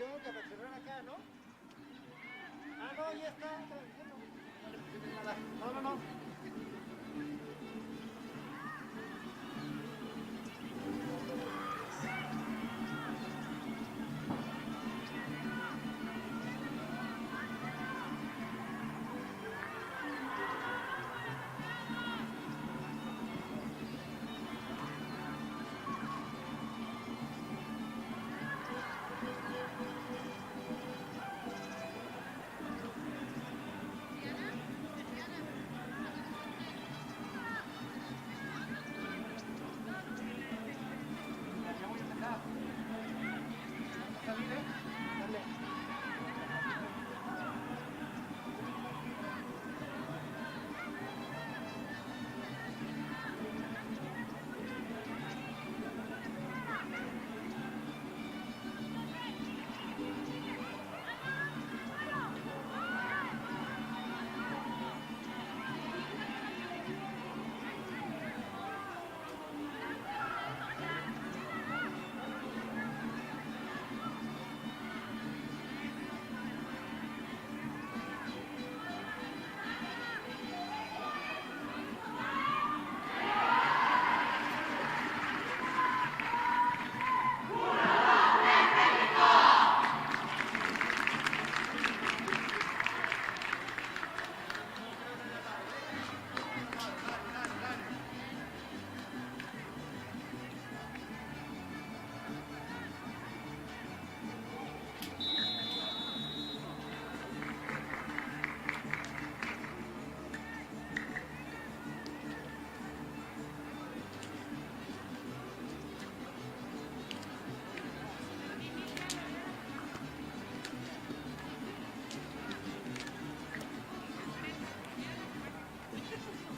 tengo que aperturar acá, ¿no? Ah, no, ya está. No, no, no.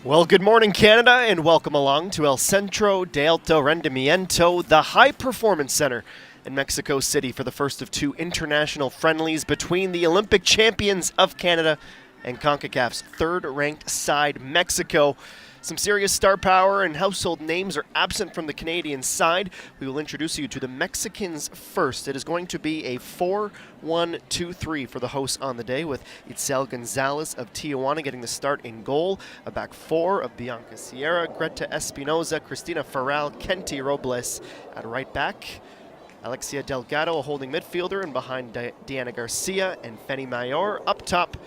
Well, good morning, Canada, and welcome along to El Centro de Alto Rendimiento, the High Performance Center in Mexico City for the first of two international friendlies between the Olympic champions of Canada and CONCACAF's third-ranked side, Mexico. Some serious star power and household names are absent from the Canadian side. We will introduce you to the Mexicans first. It is going to be a 4-1-2-3 for the hosts on the day, with Itzel Gonzalez of Tijuana getting the start in goal. A back four of Bianca Sierra, Greta Espinoza, Cristina Ferral, Kenty Robles at right back. Alexia Delgado, a holding midfielder, and behind Diana Garcia and Feni Mayor. Up top,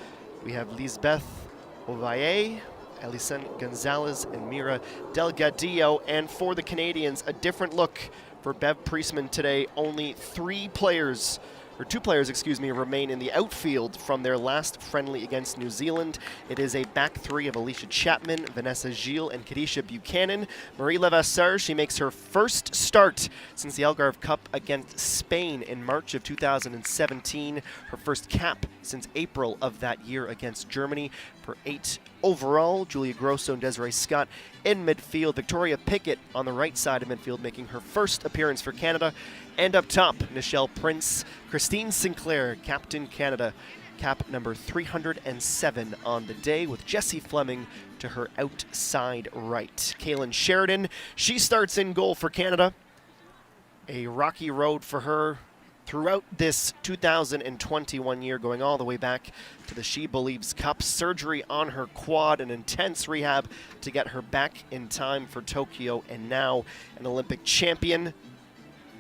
we have Lisbeth Ovalle, Alison Gonzalez, and Mira Delgadillo. And for the Canadians, a different look for Bev Priestman today. Only two players, remain in the outfield from their last friendly against New Zealand. It is a back three of Alicia Chapman, Vanessa Gilles, and Kadisha Buchanan. Marie Levasseur, she makes her first start since the Algarve Cup against Spain in March of 2017. Her first cap since April of that year against Germany. For 8 overall, Julia Grosso and Desiree Scott in midfield. Victoria Pickett on the right side of midfield, making her first appearance for Canada. And up top, Nichelle Prince, Christine Sinclair, Captain Canada, cap number 307 on the day, with Jessie Fleming to her outside right. Kaylin Sheridan, she starts in goal for Canada. A rocky road for her throughout this 2021 year, going all the way back to the She Believes Cup. Surgery on her quad, an intense rehab to get her back in time for Tokyo, and now an Olympic champion.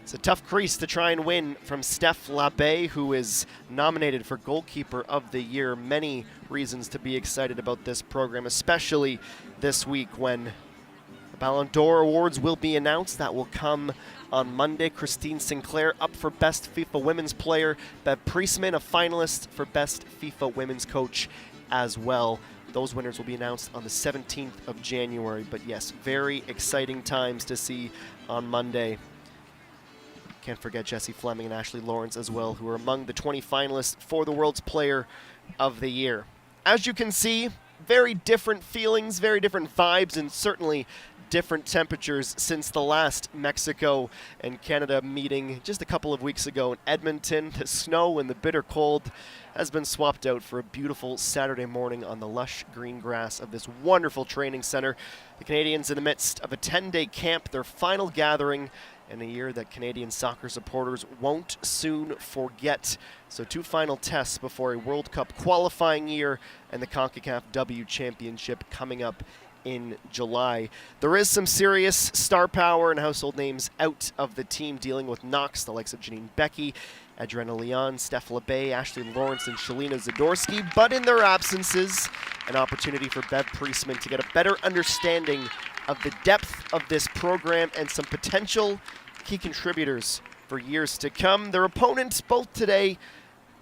It's a tough crease to try and win from Steph Labbe, who is nominated for Goalkeeper of the Year. Many reasons to be excited about this program, especially this week when the Ballon d'Or awards will be announced. That will come on Monday. Christine Sinclair up for Best FIFA Women's Player. Bev Priestman, a finalist for Best FIFA Women's Coach as well. Those winners will be announced on the 17th of January. But yes, very exciting times to see on Monday. Can't forget Jessie Fleming and Ashley Lawrence as well, who are among the 20 finalists for the World's Player of the Year. As you can see, very different feelings, very different vibes, and certainly different temperatures since the last Mexico and Canada meeting just a couple of weeks ago in Edmonton. The snow and the bitter cold has been swapped out for a beautiful Saturday morning on the lush green grass of this wonderful training center. The Canadians in the midst of a 10-day camp, their final gathering and a year that Canadian soccer supporters won't soon forget. So 2 final tests before a World Cup qualifying year and the CONCACAF W Championship coming up in July. There is some serious star power and household names out of the team dealing with knocks, the likes of Janine Becky, Adriana Leon, Steph LeBay, Ashley Lawrence, and Shalina Zadorsky, but in their absences, an opportunity for Bev Priestman to get a better understanding of the depth of this program and some potential key contributors for years to come. Their opponents both today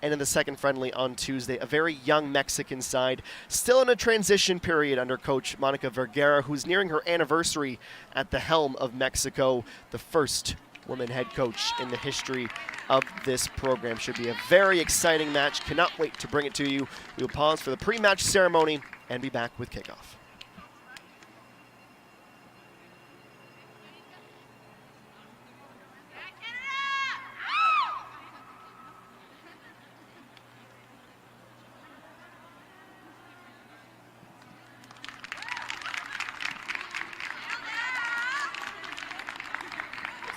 and in the second friendly on Tuesday, a very young Mexican side, still in a transition period under coach Monica Vergara, who's nearing her anniversary at the helm of Mexico, the first woman head coach in the history of this program. Should be a very exciting match. Cannot wait to bring it to you. We will pause for the pre-match ceremony and be back with kickoff.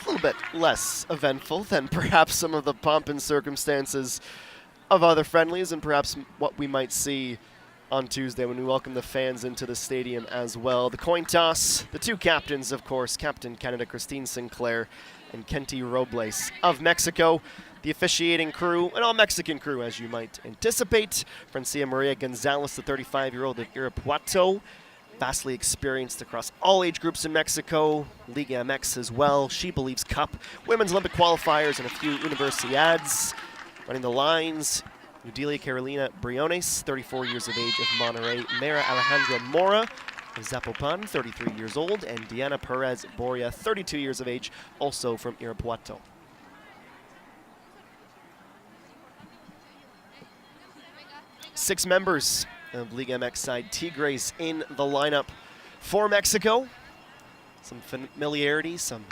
A little bit less eventful than perhaps some of the pomp and circumstances of other friendlies and perhaps what we might see on Tuesday when we welcome the fans into the stadium as well. The coin toss, the 2 captains, of course, Captain Canada Christine Sinclair and Kenty Robles of Mexico. The officiating crew, an all-Mexican crew as you might anticipate. Francia Maria Gonzalez, the 35-year-old of Irapuato, vastly experienced across all age groups in Mexico, Liga MX as well, She Believes Cup, Women's Olympic qualifiers, and a few Universiads. Running the lines, Udilia Carolina Briones, 34 years of age of Monterrey, Mara Alejandra Mora of Zapopan, 33 years old, and Diana Perez Boria, 32 years of age, also from Irapuato. Six members of Liga MX side Tigres in the lineup for Mexico. Some familiarity, some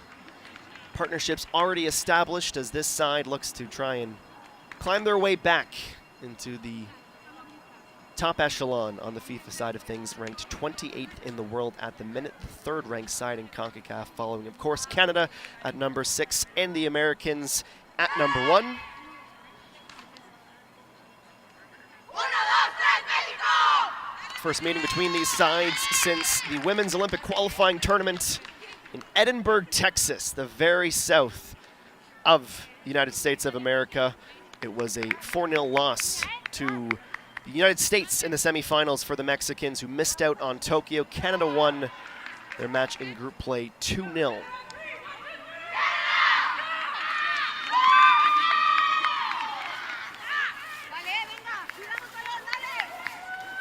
partnerships already established as this side looks to try and climb their way back into the top echelon on the FIFA side of things, ranked 28th in the world at the minute, the 3rd ranked side in CONCACAF, following, of course, Canada at number 6 and the Americans at number 1. First meeting between these sides since the Women's Olympic qualifying tournament in Edinburgh, Texas, the very south of the United States of America. It was a 4-0 loss to the United States in the semifinals for the Mexicans, who missed out on Tokyo. Canada won their match in group play 2-0.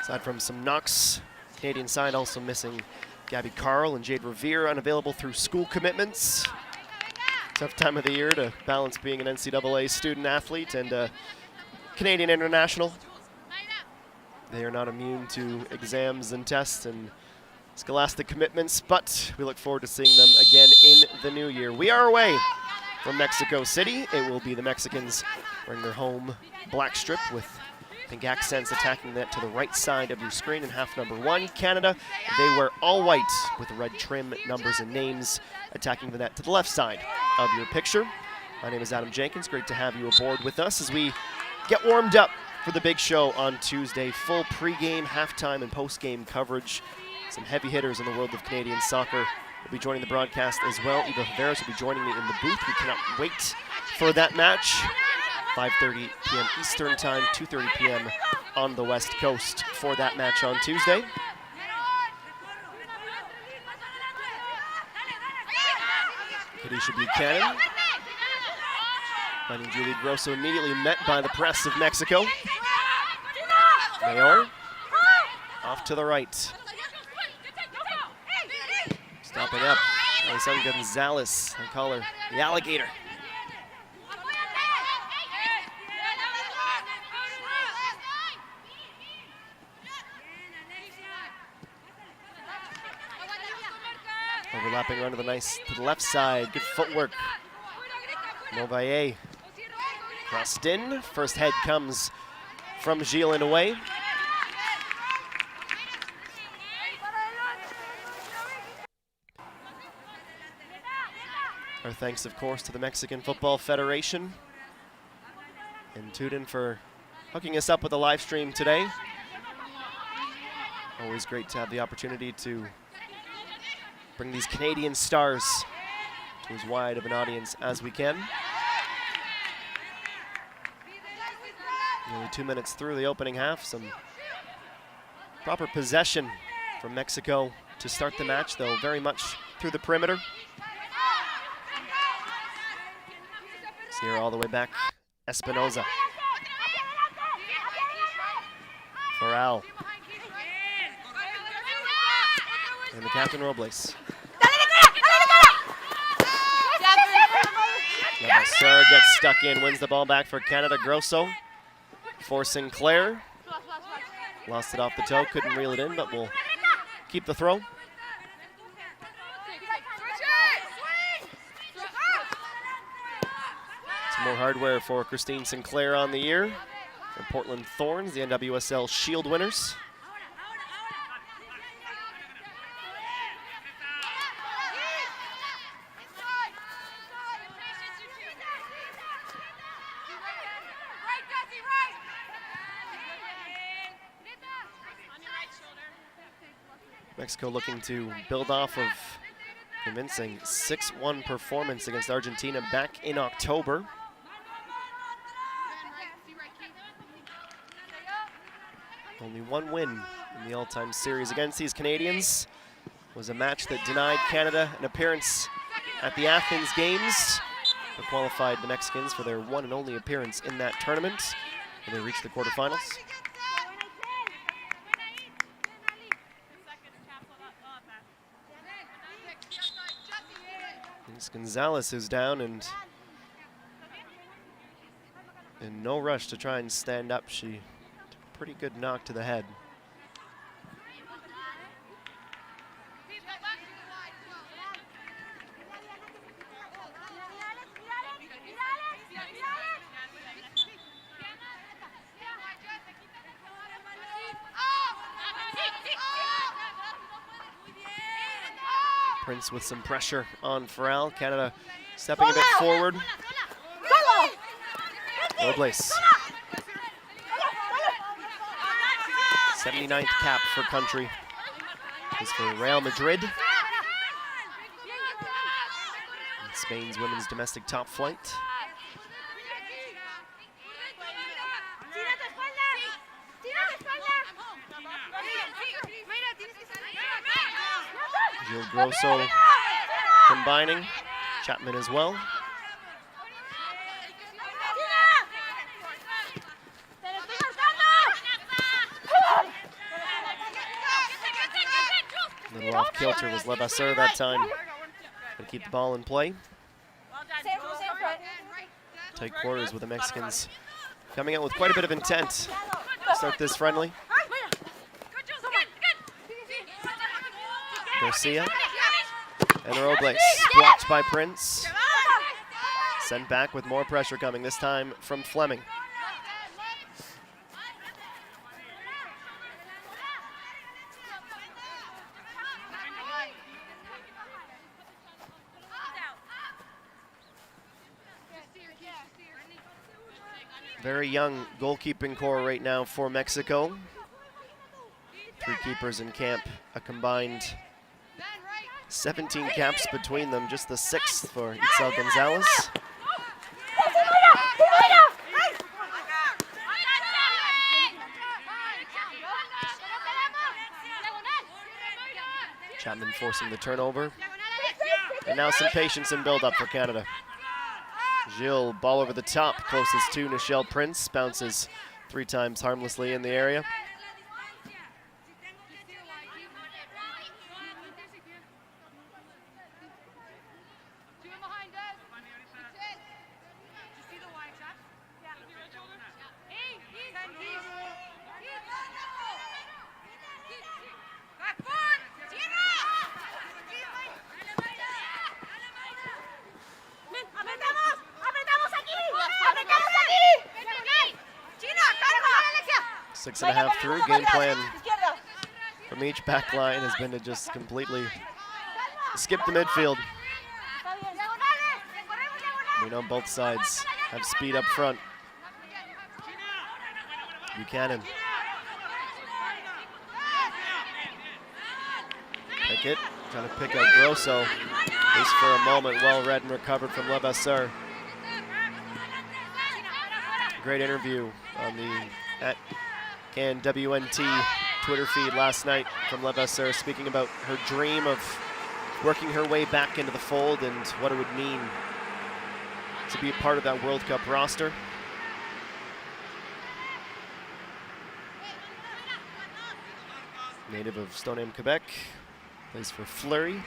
Aside from some knocks, Canadian side also missing Gabby Carl and Jade Revere, unavailable through school commitments. Tough time of the year to balance being an NCAA student athlete and a Canadian international. They are not immune to exams and tests and scholastic commitments, but we look forward to seeing them again in the new year. We are away from Mexico City. It will be the Mexicans wearing their home black strip with pink accents attacking that to the right side of your screen in half number 1. Canada, they wear all white with red trim, numbers, and names attacking the net to the left side of your picture. My name is Adam Jenkins. Great to have you aboard with us as we get warmed up for the big show on Tuesday. Full pregame, halftime, and postgame coverage. Some heavy hitters in the world of Canadian soccer will be joining the broadcast as well. Eva Viveros will be joining me in the booth. We cannot wait for that match. 5:30 p.m. Eastern Time, 2:30 p.m. on the West Coast for that match on Tuesday. Kadisha Buchanan finding Julie Grosso, immediately met by the press of Mexico. Mayor off to the right. Stopping up, Alison Gonzalez, I call her the alligator. Overlapping run to the left side. Good footwork. Movaye crossed in. First head comes from Gilles and away. Our thanks, of course, to the Mexican Football Federation and Tudin for hooking us up with a live stream today. Always great to have the opportunity to bring these Canadian stars to as wide of an audience as we can. Nearly 2 minutes through the opening half, some proper possession from Mexico to start the match, though very much through the perimeter. See her all the way back, Espinoza. Corral. And the captain, Robles. Levasseur gets stuck in, wins the ball back for Canada. Grosso for Sinclair. Lost it off the toe, couldn't reel it in, but will keep the throw. Some more hardware for Christine Sinclair on the year. From Portland Thorns, the NWSL Shield winners. Mexico looking to build off of convincing 6-1 performance against Argentina back in October. Only one win in the all-time series against these Canadians. Was a match that denied Canada an appearance at the Athens Games, but qualified the Mexicans for their one and only appearance in that tournament, and they reached the quarterfinals. It's Gonzalez who's down and in no rush to try and stand up. She took a pretty good knock to the head. Prince with some pressure on Farrell. Canada stepping a bit forward. Robles. 79th cap for country. This is for Real Madrid. And Spain's women's domestic top flight. Gil Grosso combining, Chapman as well. A little off kilter was Levasseur that time. Gonna keep the ball in play. Tight quarters with the Mexicans coming out with quite a bit of intent to start this friendly. Garcia and Robles blocked by Prince. Sent back with more pressure coming, this time from Fleming. Very young goalkeeping core right now for Mexico. 3 keepers in camp, a combined 17 caps between them, just the 6th for Itzel Gonzalez. Chapman forcing the turnover. And now some patience and build-up for Canada. Gilles, ball over the top, closest to Nichelle Prince, bounces 3 times harmlessly in the area. Six and a half through. Game plan from each back line has been to just completely skip the midfield. We know both sides have speed up front. Buchanan. Pickett trying to pick out Grosso. At least for a moment, well read and recovered from Levasseur. Great interview on the CanWNT Twitter feed last night from Levasseur, speaking about her dream of working her way back into the fold and what it would mean to be a part of that World Cup roster. Native of Stoneham, Quebec, plays for Fleury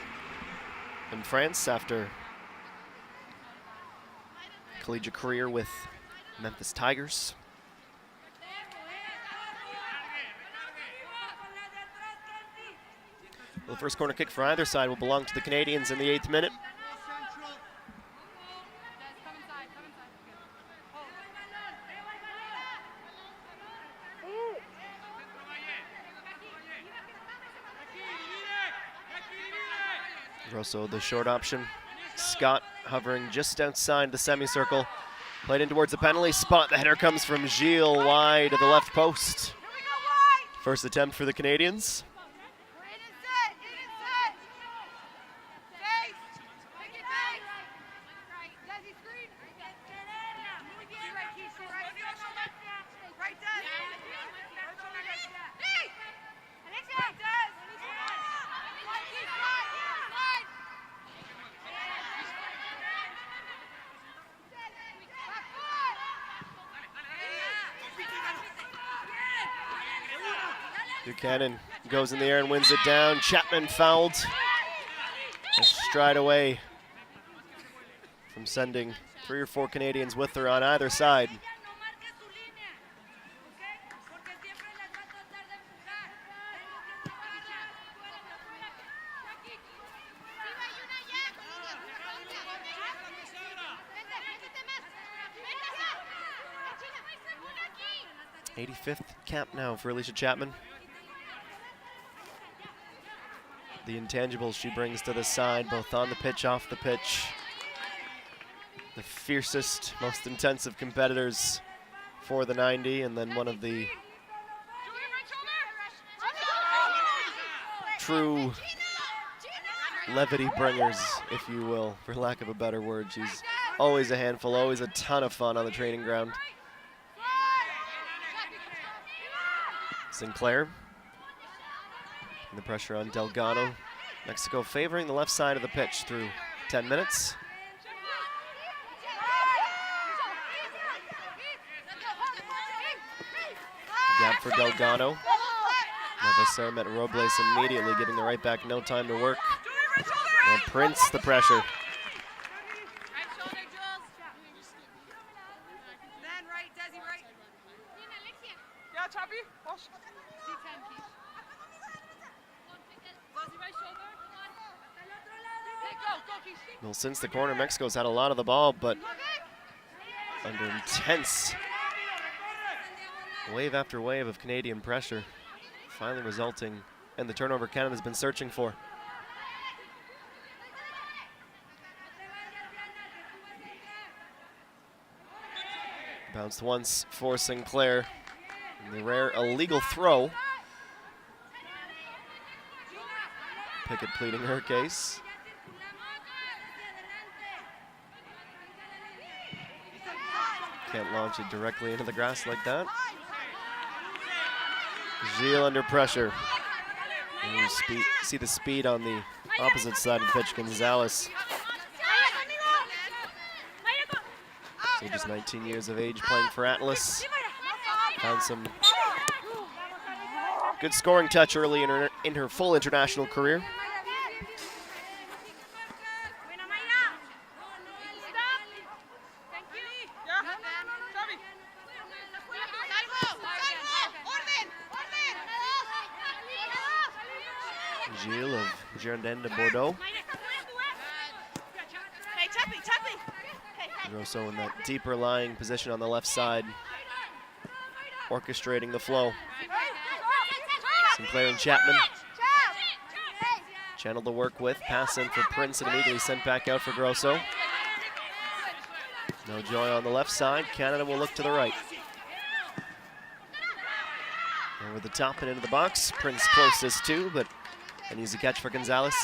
in France after collegiate career with Memphis Tigers. Well, the first corner kick for either side will belong to the Canadians in the 8th minute. Grosso, the short option. Scott hovering just outside the semicircle. Played in towards the penalty spot. The header comes from Gilles wide of the left post. First attempt for the Canadians. Buchanan goes in the air and wins it down. Chapman fouled. A stride away from sending 3 or 4 Canadians with her on either side. '85th cap now for Alicia Chapman. The intangibles she brings to the side, both on the pitch, off the pitch. The fiercest, most intensive competitors for the 90, and then one of the true levity bringers, if you will, for lack of a better word. She's always a handful, always a ton of fun on the training ground. Sinclair. And the pressure on Delgado. Mexico favoring the left side of the pitch through 10 minutes. Gap for Delgado. Levasseur met Robles immediately, giving the right back no time to work. And Prince the pressure. Well, since the corner, Mexico's had a lot of the ball, but under intense wave after wave of Canadian pressure, finally resulting in the turnover Canada's been searching for. Bounced once for Sinclair. And the rare illegal throw. Pickett pleading her case. Can't launch it directly into the grass like that. Gilles under pressure. And you see the speed on the opposite side of the pitch. Gonzalez. So just 19 years of age, playing for Atlas. Found some good scoring touch early in her full international career. Gilles of Girondins de Bordeaux. Grosso in that deeper lying position on the left side, orchestrating the flow. Sinclair and Chapman channeled the work with, pass in for Prince and immediately sent back out for Grosso. No joy on the left side. Canada will look to the right. Over the top and into the box. Prince closest too, but an easy catch for Gonzalez.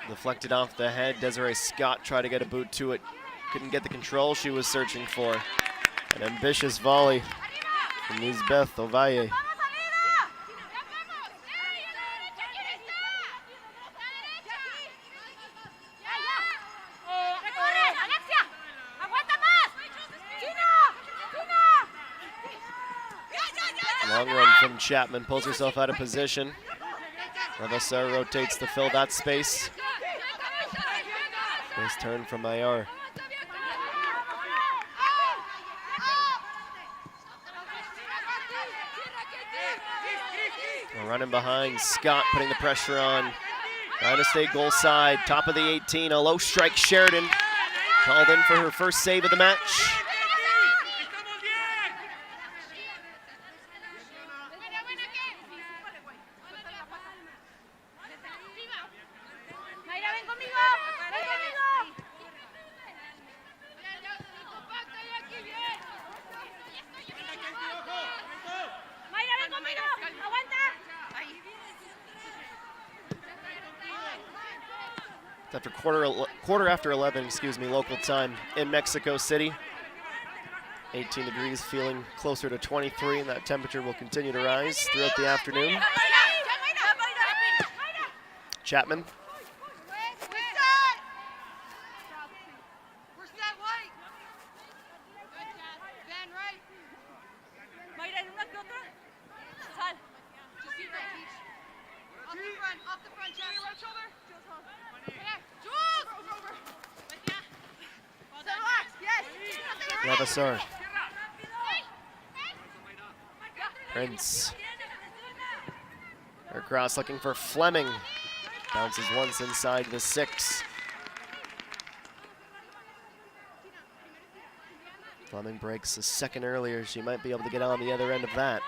Deflected off the head. Desiree Scott tried to get a boot to it. Couldn't get the control she was searching for. An ambitious volley from Lisbeth Ovalle. Long run from Chapman, pulls herself out of position. Levasseur rotates to fill that space. Nice turn from Maillard. Running behind, Scott putting the pressure on. Trying to stay goal side, top of the 18, a low strike Sheridan. Called in for her first save of the match. After quarter after 11, local time in Mexico City. 18 degrees, feeling closer to 23, and that temperature will continue to rise throughout the afternoon. Chapman. Levasseur. Prince. Her cross looking for Fleming. Bounces once inside the 6. Fleming breaks a second earlier. She might be able to get on the other end of that.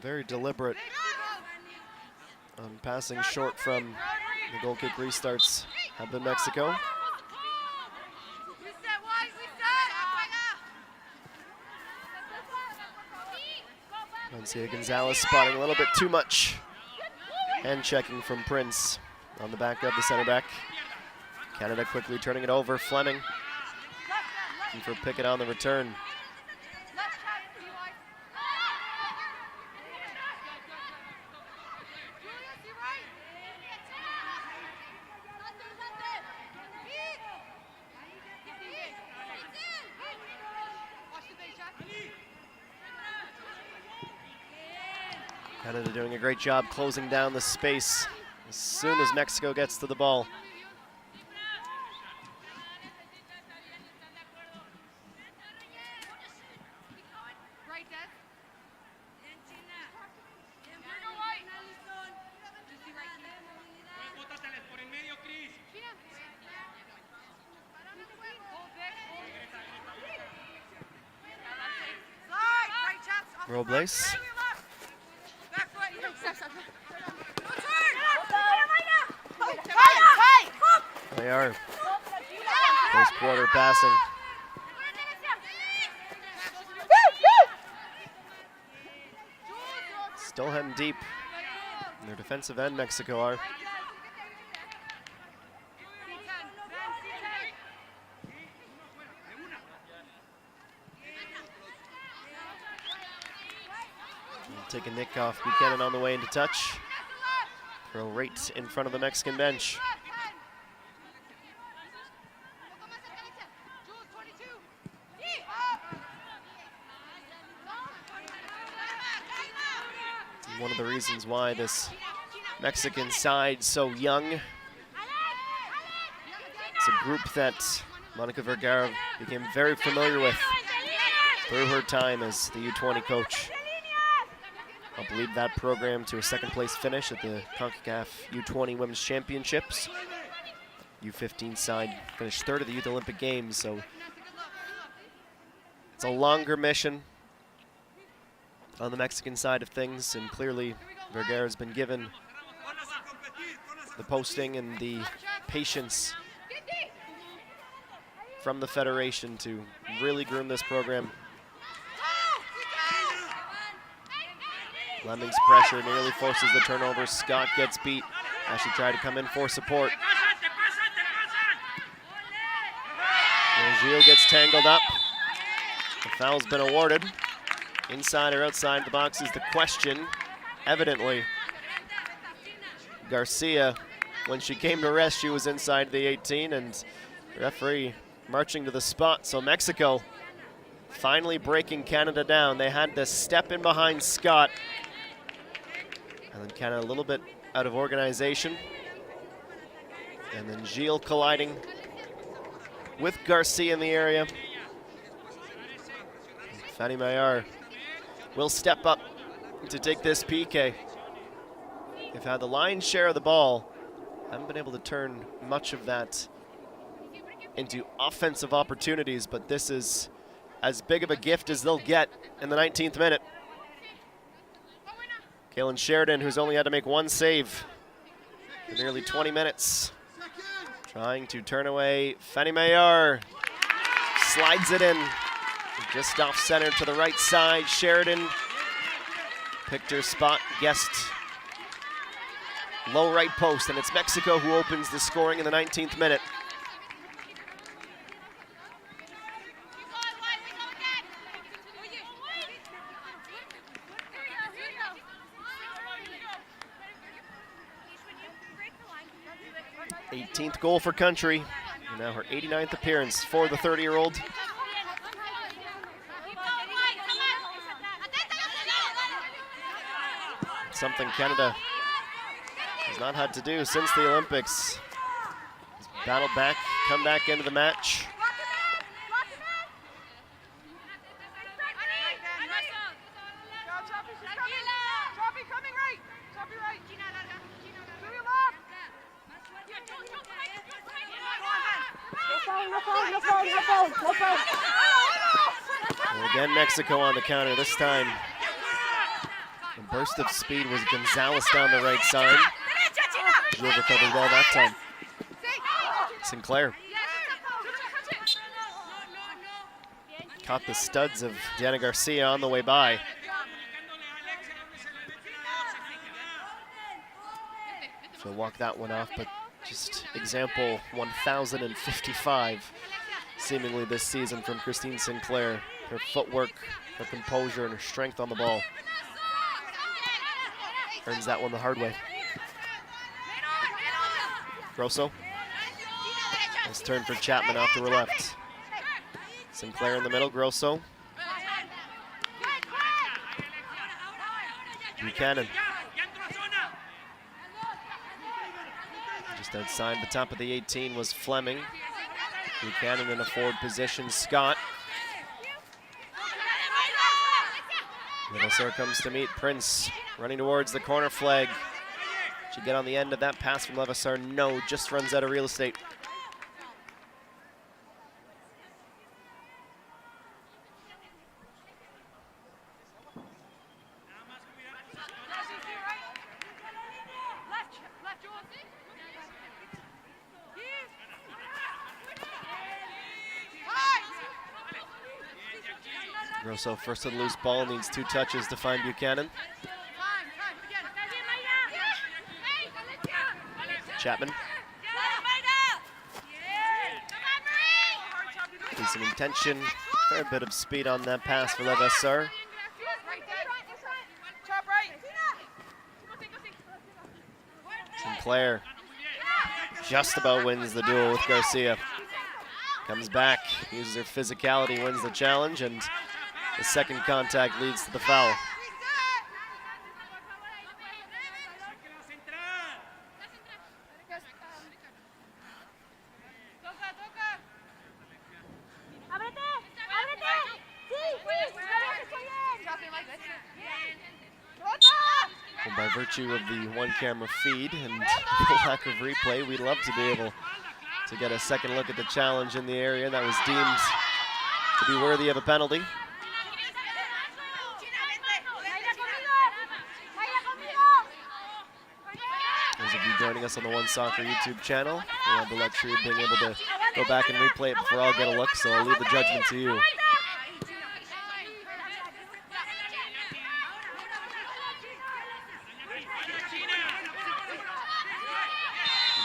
Very deliberate on passing short from the goal kick restarts have been Mexico. Mencia Gonzalez spotting a little bit too much. Hand checking from Prince on the back of the center back. Canada quickly turning it over. Fleming looking for Pickett on the return. Canada doing a great job closing down the space as soon as Mexico gets to the ball. Robles. They are first quarter passing. Still heading deep in their defensive end, Mexico are. Take a nick off Buchanan on the way into touch. Throw right in front of the Mexican bench. One of the reasons why this Mexican side so young. It's a group that Monica Vergara became very familiar with through her time as the U20 coach. Helped lead that program to a second-place finish at the CONCACAF U20 Women's Championships. U15 side finished third at the Youth Olympic Games, so it's a longer mission on the Mexican side of things, and clearly Vergara's been given the posting and the patience from the Federation to really groom this program. Lemming's pressure nearly forces the turnover. Scott gets beat as she tried to come in for support. Gilles gets tangled up. The foul's been awarded. Inside or outside the box is the question. Evidently, Garcia, when she came to rest, she was inside the 18, and the referee marching to the spot. So Mexico finally breaking Canada down. They had to step in behind Scott. And then Canada a little bit out of organization. And then Gilles colliding with Garcia in the area. Fanny Maillard will step up to take this PK. They've had the lion's share of the ball. Haven't been able to turn much of that into offensive opportunities, but this is as big of a gift as they'll get in the 19th minute. Kaylin Sheridan, who's only had to make one save for nearly 20 minutes, trying to turn away Fanny Maillard. Slides it in, just off center to the right side. Sheridan picked her spot, guessed low right post, and it's Mexico who opens the scoring in the 19th minute. th goal for country, and now her 89th appearance for the 30-year-old. Something Canada has not had to do since the Olympics. Battle back, come back into the match. And again, Mexico on the counter this time. The burst of speed was Gonzalez down the right side. Gilles recovered well that time. Sinclair caught the studs of Diana Garcia on the way by. She'll walk that one off, but just example 1,055 seemingly this season from Christine Sinclair. Her footwork, her composure, and her strength on the ball. Earns that one the hard way. Grosso. Nice turn for Chapman off to her left. Sinclair in the middle, Grosso. Buchanan. Just outside the top of the 18 was Fleming. Buchanan in a forward position, Scott. Levasseur comes to meet Prince, running towards the corner flag. Should get on the end of that pass from Levasseur. No, just runs out of real estate. Grosso first to the loose ball, needs 2 touches to find Buchanan. Chapman. Decent intention, fair bit of speed on that pass for Levasseur. Sinclair just about wins the duel with Garcia. Comes back, uses her physicality, wins the challenge, and the second contact leads to the foul. And by virtue of the one-camera feed and the lack of replay, we'd love to be able to get a second look at the challenge in the area that was deemed to be worthy of a penalty. Those of you joining us on the OneSoccer YouTube channel, we have the luxury of being able to go back and replay it before I'll get a look, so I'll leave the judgment to you.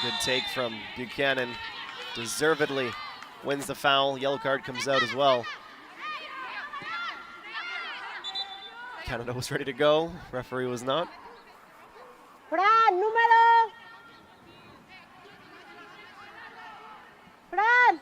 Good take from Buchanan. Deservedly wins the foul. Yellow card comes out as well. Canada was ready to go. Referee was not. Fran, número. Fran.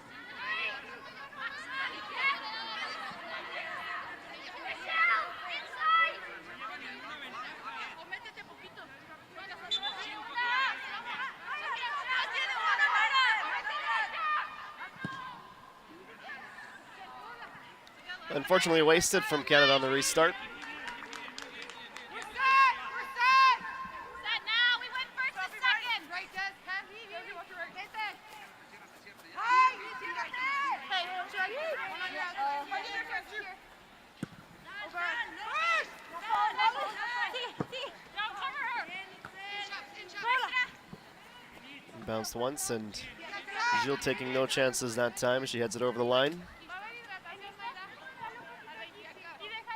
Unfortunately wasted from Canada on the restart. Bounced once, and Gilles taking no chances that time. She heads it over the line.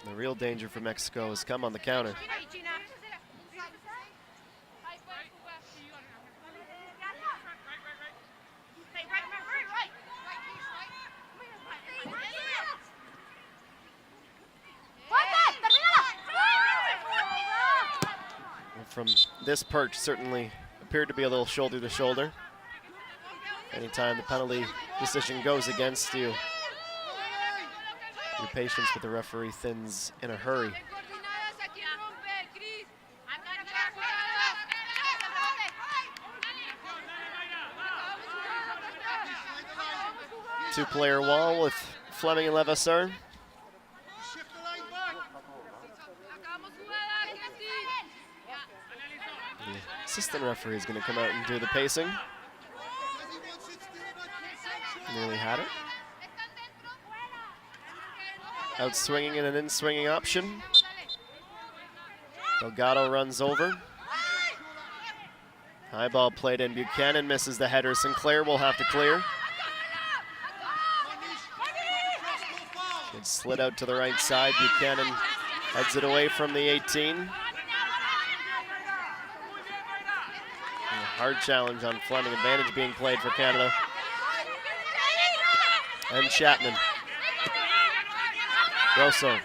The real danger for Mexico has come on the counter. And from this perch, certainly appeared to be a little shoulder to shoulder. Anytime the penalty decision goes against you, your patience with the referee thins in a hurry. Two-player wall with Fleming and Levasseur. The assistant referee is going to come out and do the pacing. Nearly had it. Out swinging and an in swinging option. Delgado runs over. High ball played in. Buchanan misses the header. Sinclair will have to clear. It slid out to the right side. Buchanan heads it away from the 18. And a hard challenge on Fleming. Advantage being played for Canada. And Chapman. Grosso.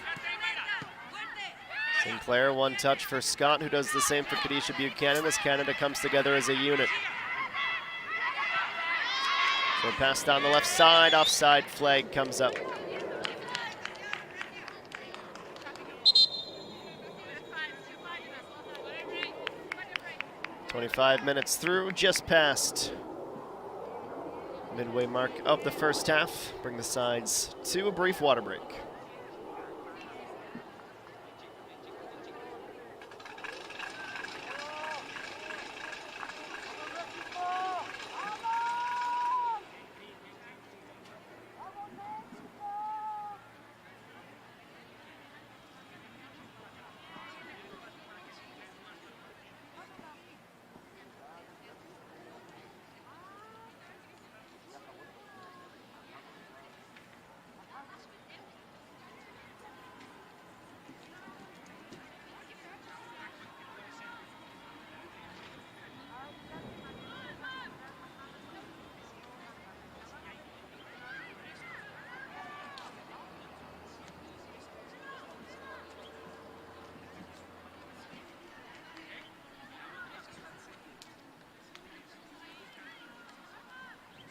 Sinclair, one touch for Scott, who does the same for Kadisha Buchanan as Canada comes together as a unit. So pass down the left side, offside flag comes up. "25 minutes through, just past midway mark of the first half. Bring the sides to a brief water break.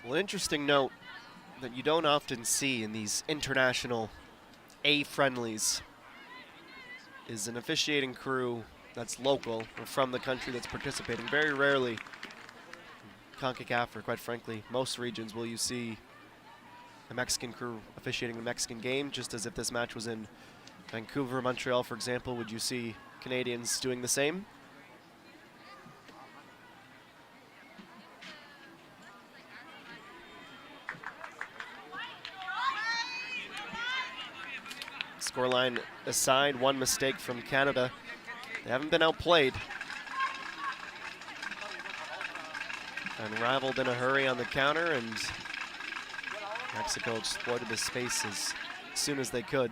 Well, an interesting note that you don't often see in these international A friendlies is an officiating crew that's local or from the country that's participating. Very rarely, CONCACAF, or quite frankly, most regions, will you see a Mexican crew officiating a Mexican game, just as if this match was in Vancouver, Montreal, for example. Would you see Canadians doing the same? Scoreline aside, one mistake from Canada. They haven't been outplayed. Unraveled in a hurry on the counter, and Mexico exploited the space as soon as they could.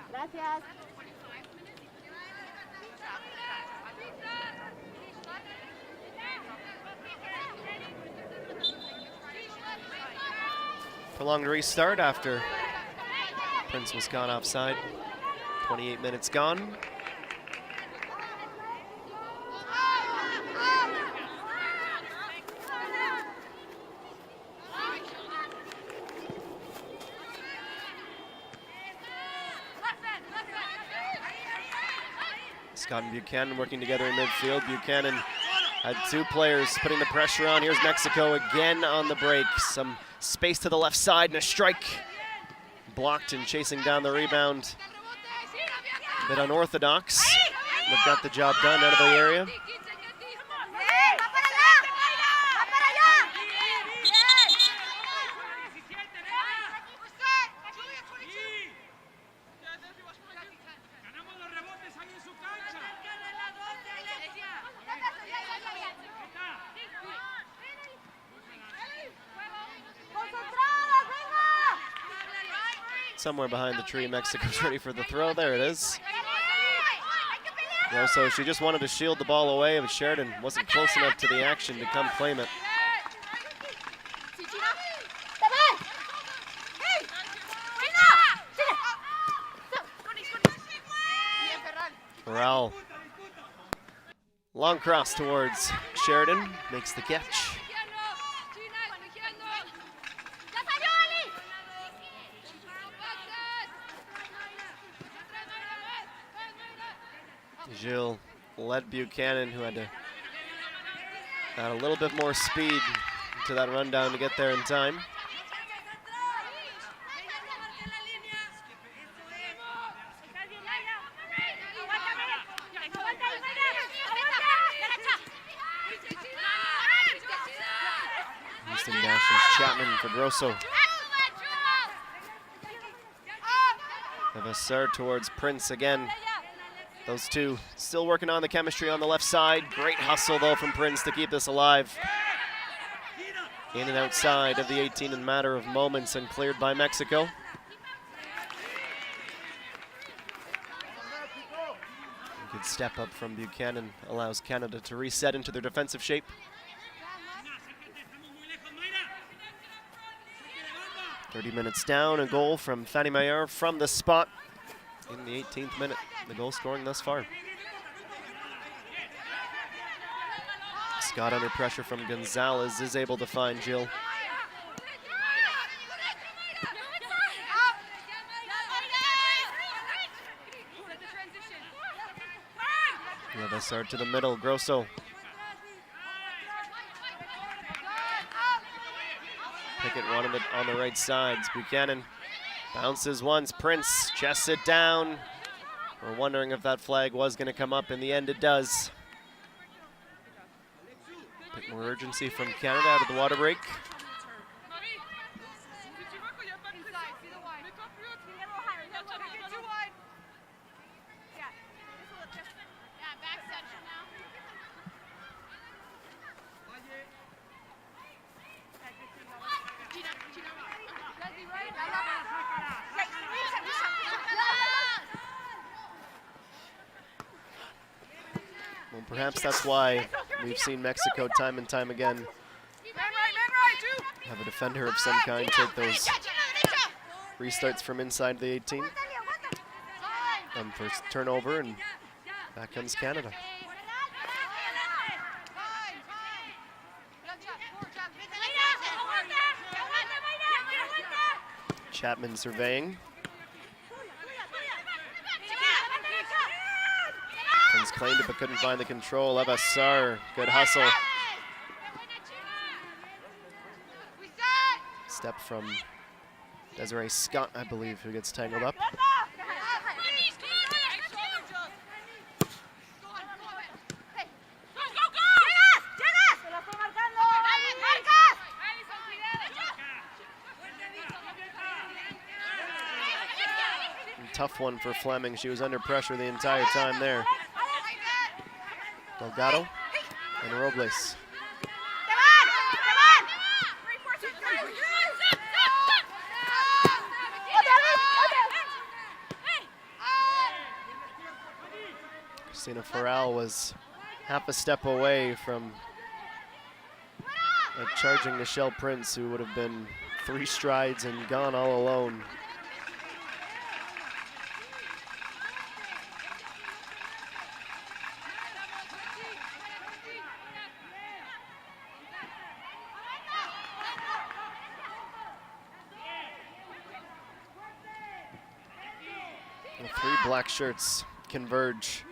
Gracias. Prolonged restart after Prince was gone offside. 28 minutes gone. Scott and Buchanan working together in midfield. Buchanan had two players putting the pressure on. Here's Mexico again on the break. Some space to the left side and a strike. Blocked and chasing down the rebound. A bit unorthodox, but got the job done out of the area. Somewhere behind the tree, Mexico's ready for the throw. There it is. So she just wanted to shield the ball away, but Sheridan wasn't close enough to the action to come claim it. Corral. Long cross towards Sheridan, makes the catch. Gilles led Buchanan, who had to add a little bit more speed to that rundown to get there in time. Houston dashes Chapman for Grosso. Levasseur towards Prince again. Those two still working on the chemistry on the left side. Great hustle, though, from Prince to keep this alive. In and outside of the 18 in a matter of moments and cleared by Mexico. A good step up from Buchanan allows Canada to reset into their defensive shape. 30 minutes down, a goal from Fanny Mayer from the spot in the 18th minute. The goal scoring thus far. Scott under pressure from Gonzalez is able to find Gilles. Levasseur to the middle, Grosso. Pickett wanted it on the right sides. Buchanan bounces once, Prince chests it down. We're wondering if that flag was going to come up. In the end, it does. A bit more urgency from Canada out of the water break. Well, perhaps that's why we've seen Mexico time and time again have a defender of some kind take those restarts from inside the 18. First turnover, and back comes Canada. Chapman surveying. Prince claimed it but couldn't find the control. Levasseur, good hustle. Step from Desiree Scott, I believe, who gets tangled up. tough one for Fleming. She was under pressure the entire time there. Delgado and Robles. Christina Farrell was half a step away from charging Michelle Prince, who would have been 3 strides and gone all alone. The 3 black shirts converge.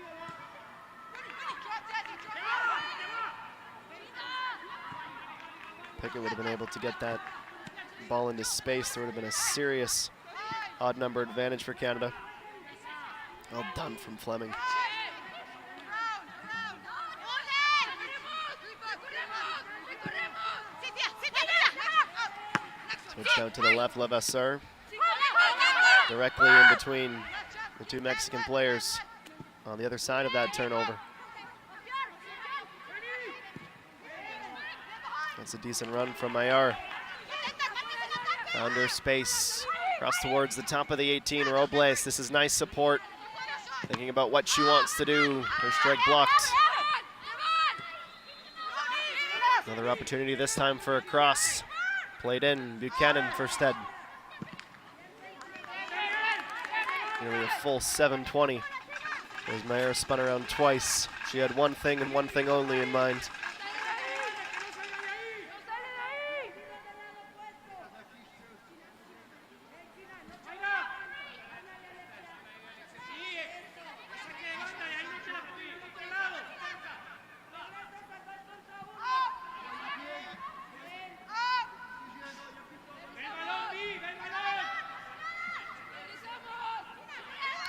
Pickett would have been able to get that ball into space. There would have been a serious odd number advantage for Canada. Well done from Fleming. Switched out to the left, Levasseur. Directly in between the 2 Mexican players on the other side of that turnover. That's a decent run from Mayar. Found her space. Cross towards the top of the 18. Robles, this is nice support. Thinking about what she wants to do. Her strike blocked. Another opportunity this time for a cross. Played in, Buchanan first head. Nearly a full 720. As Mayar spun around twice. She had one thing and one thing only in mind.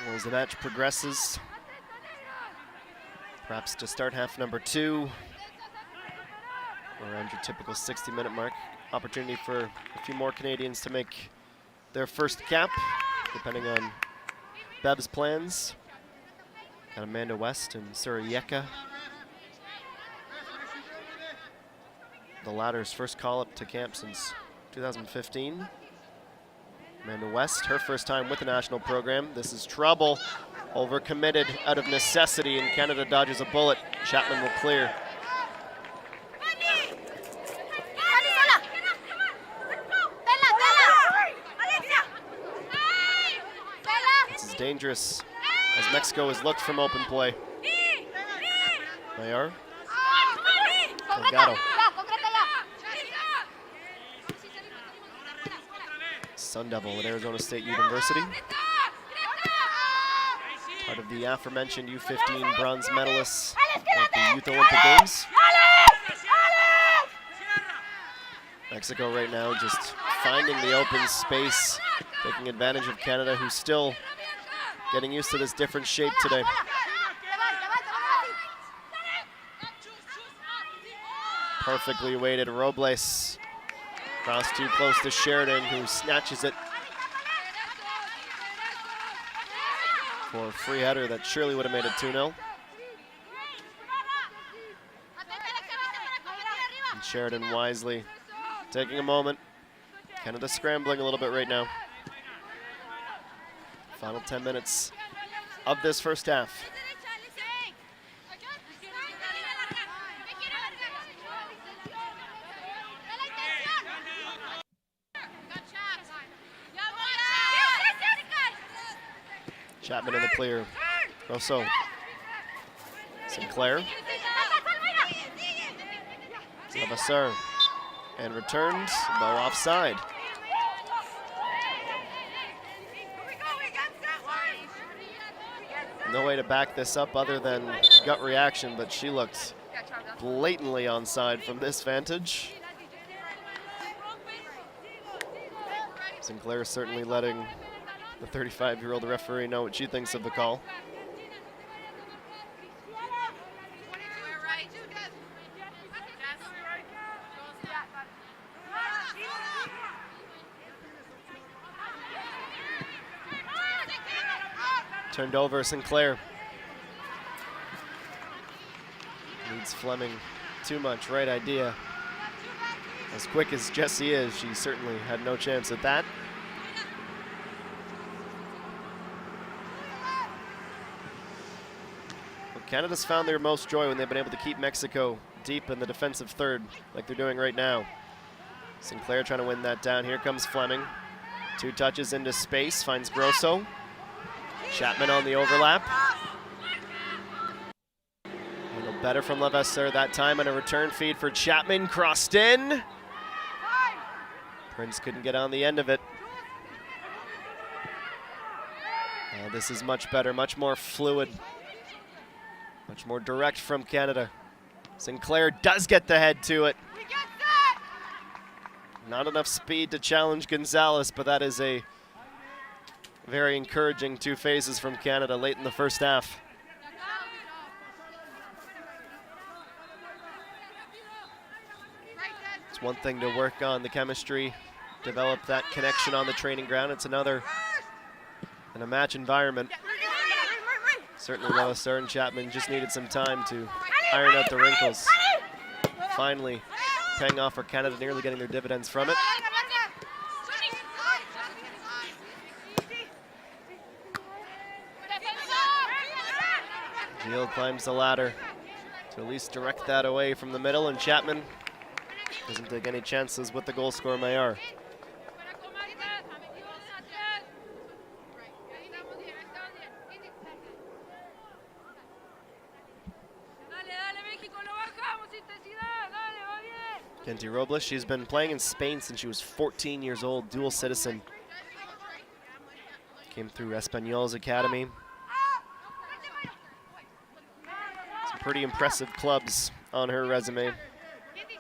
Well, as the match progresses, perhaps to start half number 2, around your typical 60-minute mark. Opportunity for a few more Canadians to make their first cap, depending on Bev's plans. Got Amanda West and Surayeka. The latter's first call-up to camp since 2015. Amanda West, her first time with the national program. This is trouble. Overcommitted out of necessity, and Canada dodges a bullet. Chapman will clear. This is dangerous, as Mexico has looked from open play. Mayar. Delgado. Sun Devil at Arizona State University. Part of the aforementioned U15 bronze medalists at the Youth Olympic Games. Mexico right now just finding the open space, taking advantage of Canada, who's still getting used to this different shape today. Perfectly weighted Robles. Cross too close to Sheridan, who snatches it for a free header that surely would have made it 2-0. And Sheridan wisely taking a moment. Canada scrambling a little bit right now. Final 10 minutes of this first half. Chapman in the clear. Rousseau. Sinclair. Levasseur. And returns, though offside. No way to back this up other than gut reaction, but she looked blatantly onside from this vantage. Sinclair certainly letting the 35-year-old referee know what she thinks of the call. Turned over, Sinclair. Needs Fleming too much, right idea. As quick as Jessie is, she certainly had no chance at that. Well, Canada's found their most joy when they've been able to keep Mexico deep in the defensive third, like they're doing right now. Sinclair trying to win that down. Here comes Fleming. 2 touches into space, finds Grosso. Chapman on the overlap. A little better from Levasseur that time, and a return feed for Chapman, crossed in. Prince couldn't get on the end of it. This is much better, much more fluid, much more direct from Canada. Sinclair does get the head to it. Not enough speed to challenge Gonzalez, but that is a very encouraging 2 phases from Canada late in the first half. It's one thing to work on the chemistry, develop that connection on the training ground. It's another in a match environment. Certainly Levasseur and Chapman just needed some time to iron out the wrinkles. Finally paying off for Canada, nearly getting their dividends from it. Gilles climbs the ladder to at least direct that away from the middle, and Chapman doesn't take any chances with the goal scorer, Maillard. Kenty Robles, she's been playing in Spain since she was 14 years old, dual citizen. Came through Espanyol's academy. Some pretty impressive clubs on her resume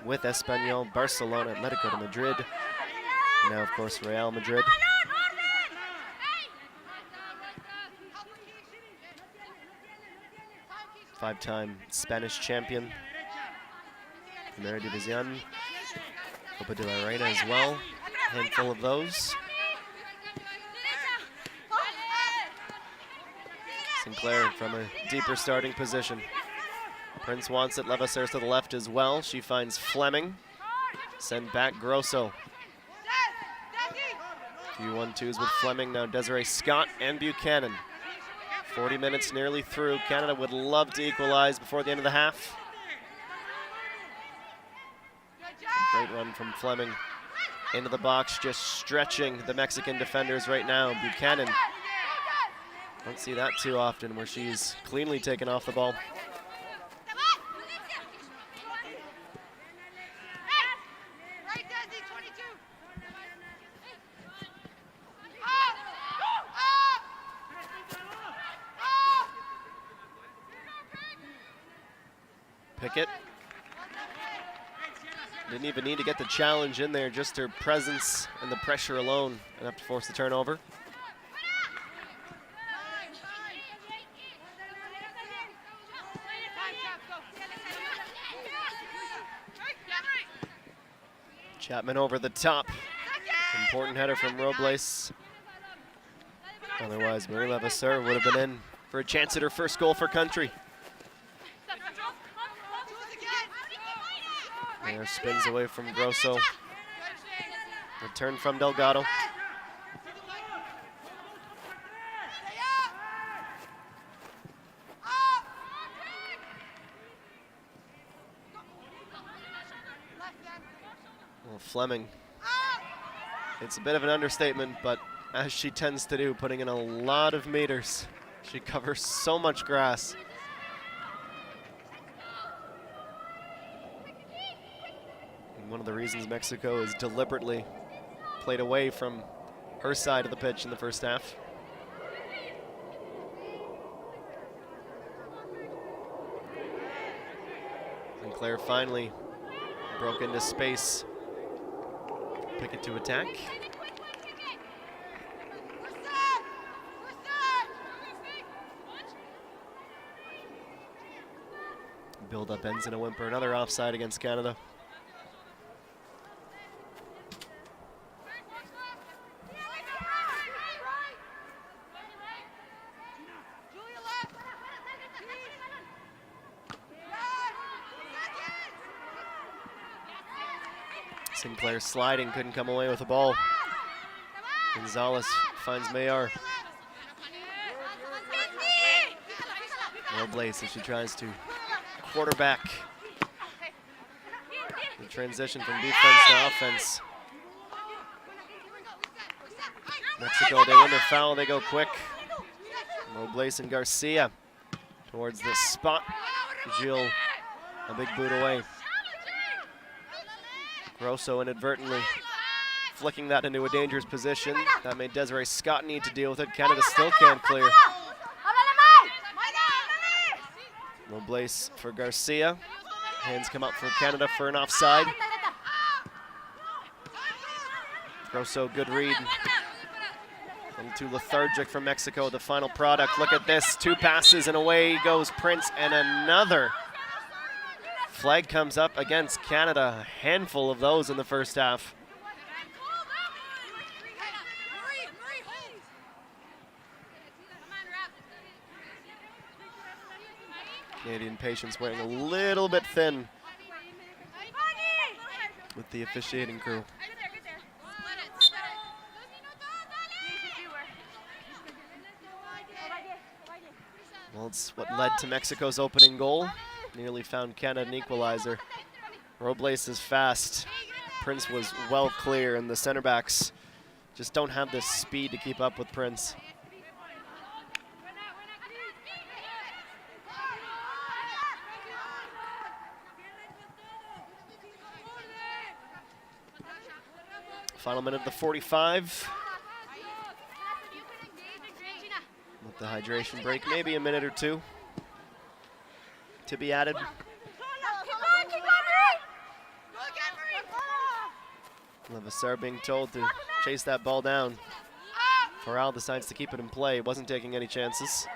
with Espanyol, Barcelona, Atletico de Madrid, now of course Real Madrid. Five-time Spanish champion, Primera División, Copa de la Reina as well, a handful of those. Sinclair from a deeper starting position. Prince wants it, Levasseur to the left as well. She finds Fleming, send back Grosso. Few 1-2s with Fleming, now Desiree Scott and Buchanan. 40 minutes nearly through. Canada would love to equalize before the end of the half. Great run from Fleming into the box, just stretching the Mexican defenders right now. Buchanan, don't see that too often where she's cleanly taken off the ball. Pickett didn't even need to get the challenge in there, just her presence and the pressure alone enough to force the turnover. Chapman over the top. Important header from Robles. Otherwise, Marie Levasseur would have been in for a chance at her first goal for country. There, spins away from Grosso. Return from Delgado. Well, Fleming, it's a bit of an understatement, but as she tends to do, putting in a lot of meters. She covers so much grass. One of the reasons Mexico is deliberately played away from her side of the pitch in the first half. Sinclair finally broke into space. Pickett to attack. Build up ends in a whimper. Another offside against Canada. Sinclair sliding, couldn't come away with the ball. Gonzalez finds Mayar. Blaze as she tries to quarterback the transition from defense to offense. Mexico, they win their foul, they go quick. Blaze and Garcia towards the spot. Gil, a big boot away. Grosso inadvertently flicking that into a dangerous position. That made Desiree Scott need to deal with it. Canada still can't clear. Blaze for Garcia. Hands come up for Canada for an offside. Grosso, good read. A little too lethargic from Mexico, the final product. Look at this, 2 passes and away goes Prince, and another. Flag comes up against Canada. A handful of those in the first half. Canadian patience wearing a little bit thin with the officiating crew. Well, it's what led to Mexico's opening goal. Nearly found Canada an equalizer. Robles is fast. Prince was well clear, and the center backs just don't have the speed to keep up with Prince. Final minute of the 45. With the hydration break, maybe a minute or two to be added. Levasseur being told to chase that ball down. Farrell decides to keep it in play, wasn't taking any chances.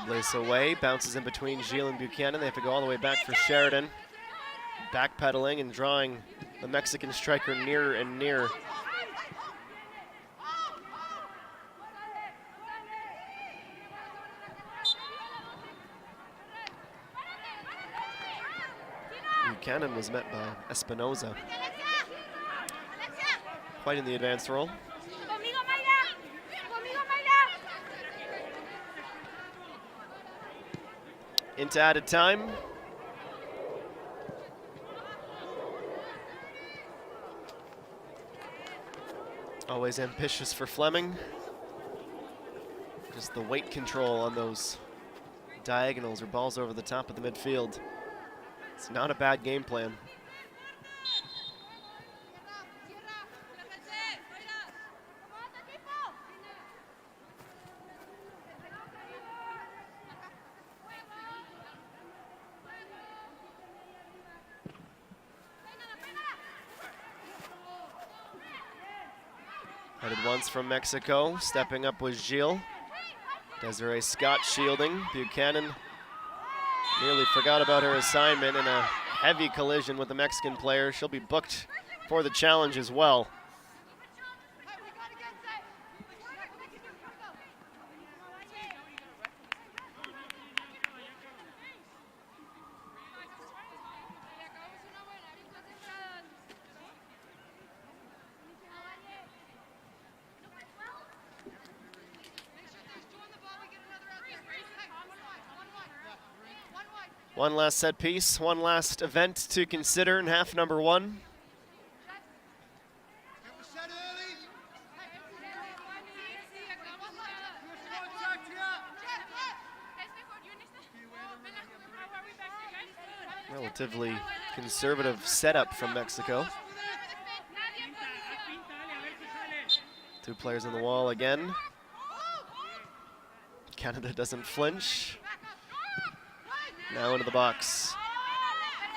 Robles away, bounces in between Gilles and Buchanan. They have to go all the way back for Sheridan. Backpedaling and drawing the Mexican striker nearer and nearer. Buchanan was met by Espinoza. Quite in the advanced role. Into added time. Always ambitious for Fleming. Just the weight control on those diagonals or balls over the top of the midfield. It's not a bad game plan. Headed once from Mexico, stepping up was Gilles. Desiree Scott shielding. Buchanan nearly forgot about her assignment in a heavy collision with the Mexican player. She'll be booked for the challenge as well. One last set piece, one last event to consider in half number 1. Relatively conservative setup from Mexico. 2 players on the wall again. Canada doesn't flinch. Now into the box.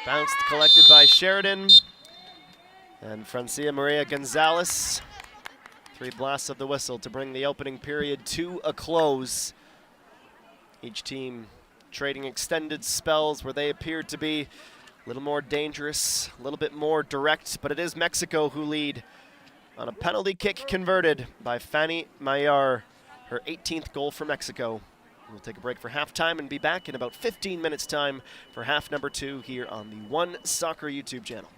Bounced, collected by Sheridan. And Francia Maria Gonzalez. 3 blasts of the whistle to bring the opening period to a close. Each team trading extended spells where they appeared to be A little more dangerous, a little bit more direct, but it is Mexico who lead on a penalty kick converted by Fanny Mayar, her 18th goal for Mexico. We'll take a break for halftime and be back in about 15 minutes' time for half number 2 here on the OneSoccer YouTube channel.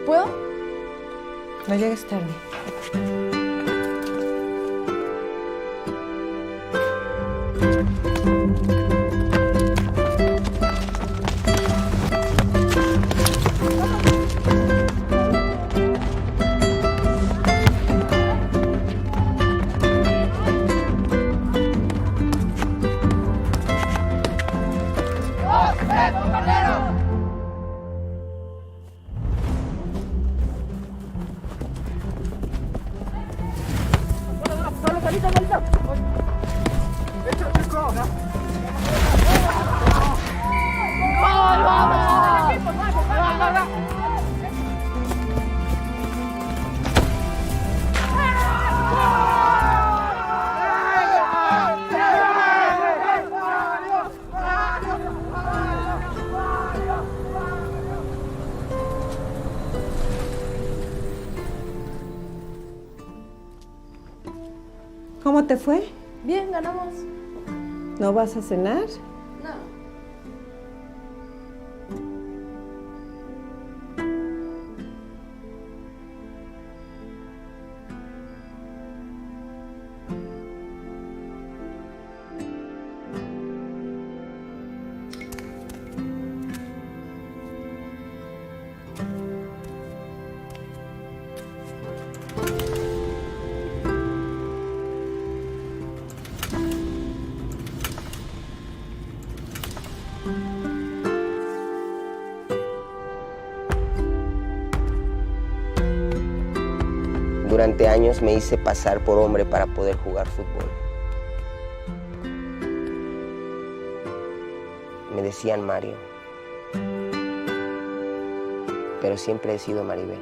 ¿Puedo? No llegues tarde. ¿Cómo te fue? Bien, ganamos. ¿No vas a cenar? No. Durante años me hice pasar por hombre para poder jugar fútbol. Me decían Mario, pero siempre he sido Maribel.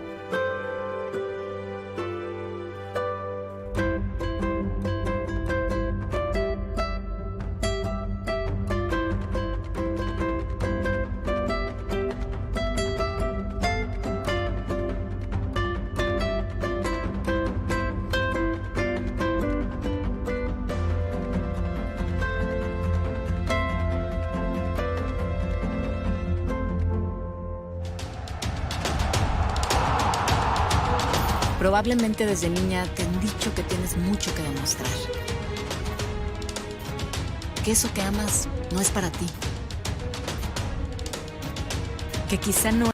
Probablemente desde niña te han dicho que tienes mucho que demostrar. Que eso que amas no es para ti. Que quizá no.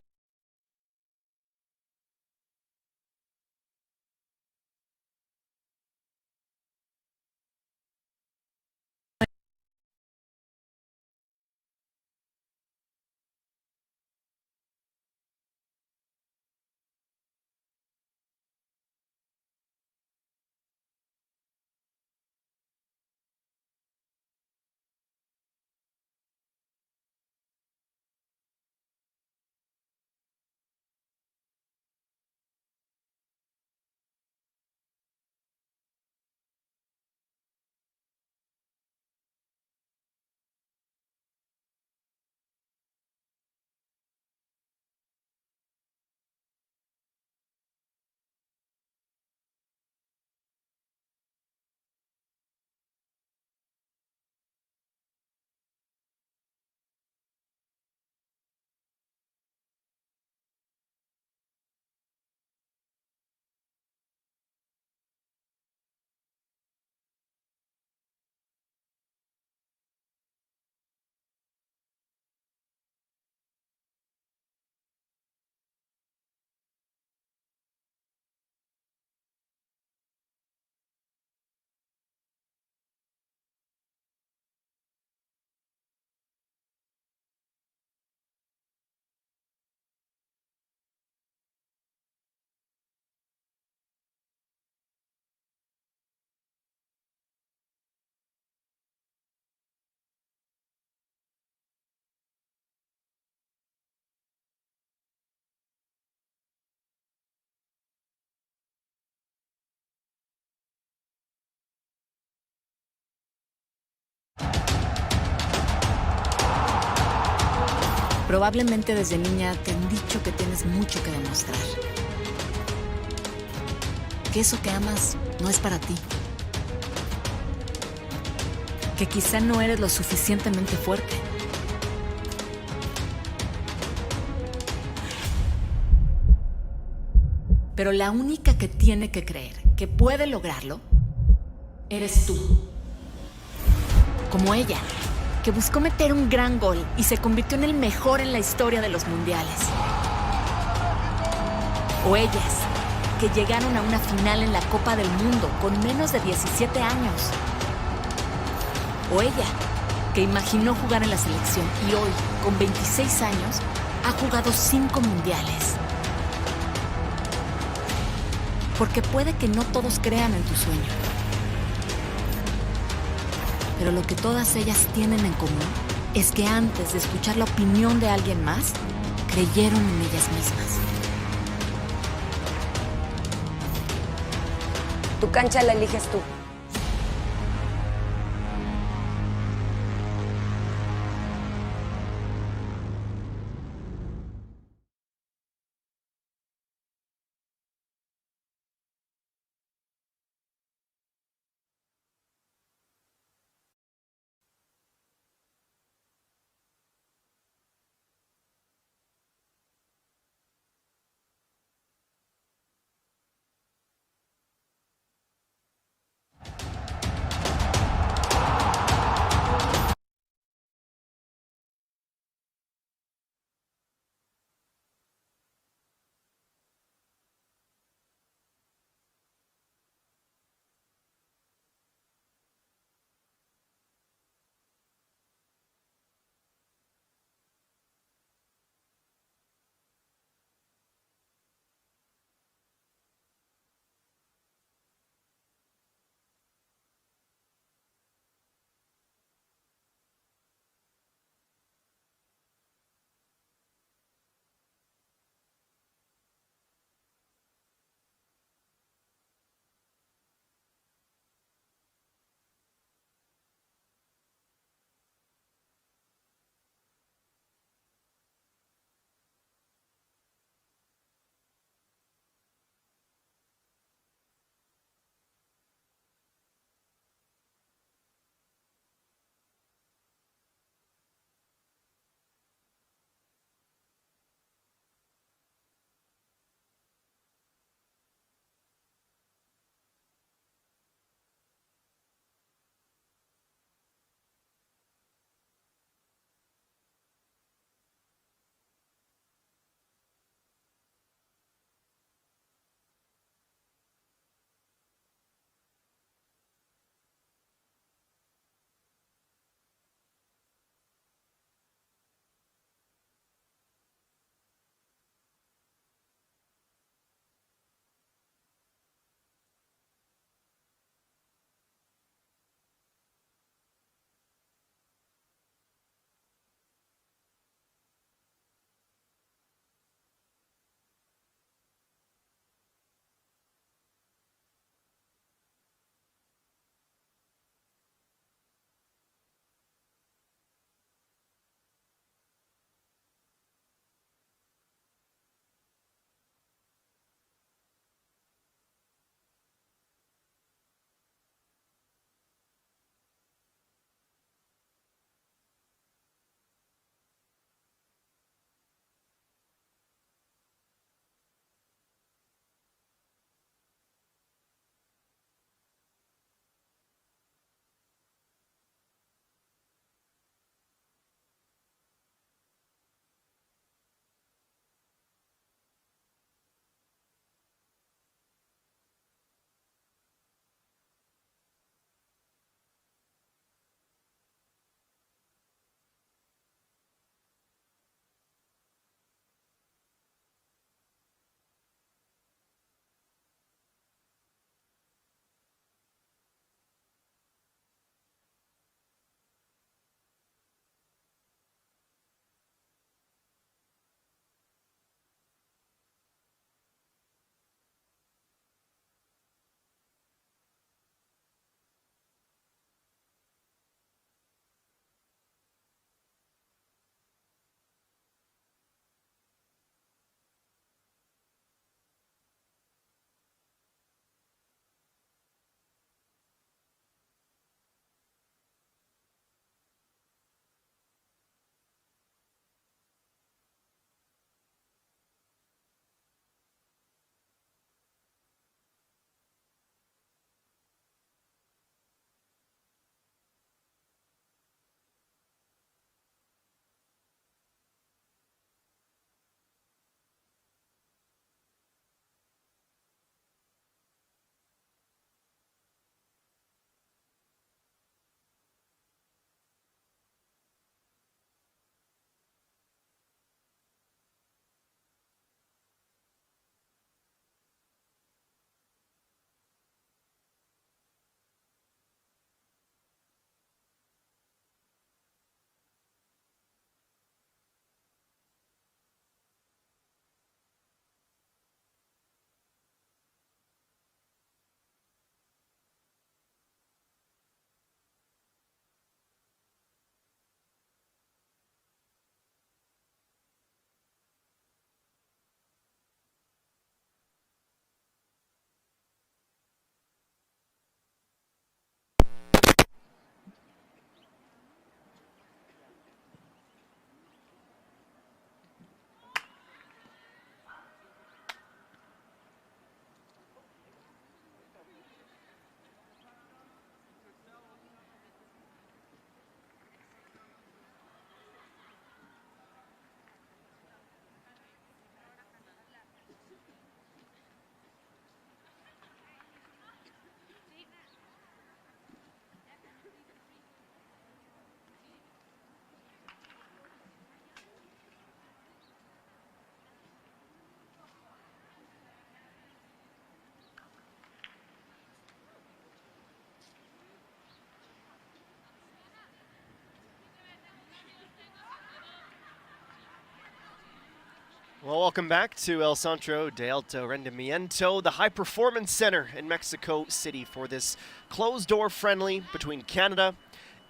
Probablemente desde niña te han dicho que tienes mucho que demostrar. Que eso que amas no es para ti. Que quizá no eres lo suficientemente fuerte. Pero la única que tiene que creer que puede lograrlo eres tú. Como ella, que buscó meter un gran gol y se convirtió en el mejor en la historia de los mundiales. O ellas, que llegaron a una final en la Copa del Mundo con menos de 17 años. O ella, que imaginó jugar en la selección y hoy, con 26 años, ha jugado 5 mundiales. Porque puede que no todos crean en tu sueño. Pero lo que todas ellas tienen en común es que antes de escuchar la opinión de alguien más, creyeron en ellas mismas. Tu cancha la eliges tú. Well, welcome back to El Centro de Alto Rendimiento, the High Performance Center in Mexico City for this closed-door friendly between Canada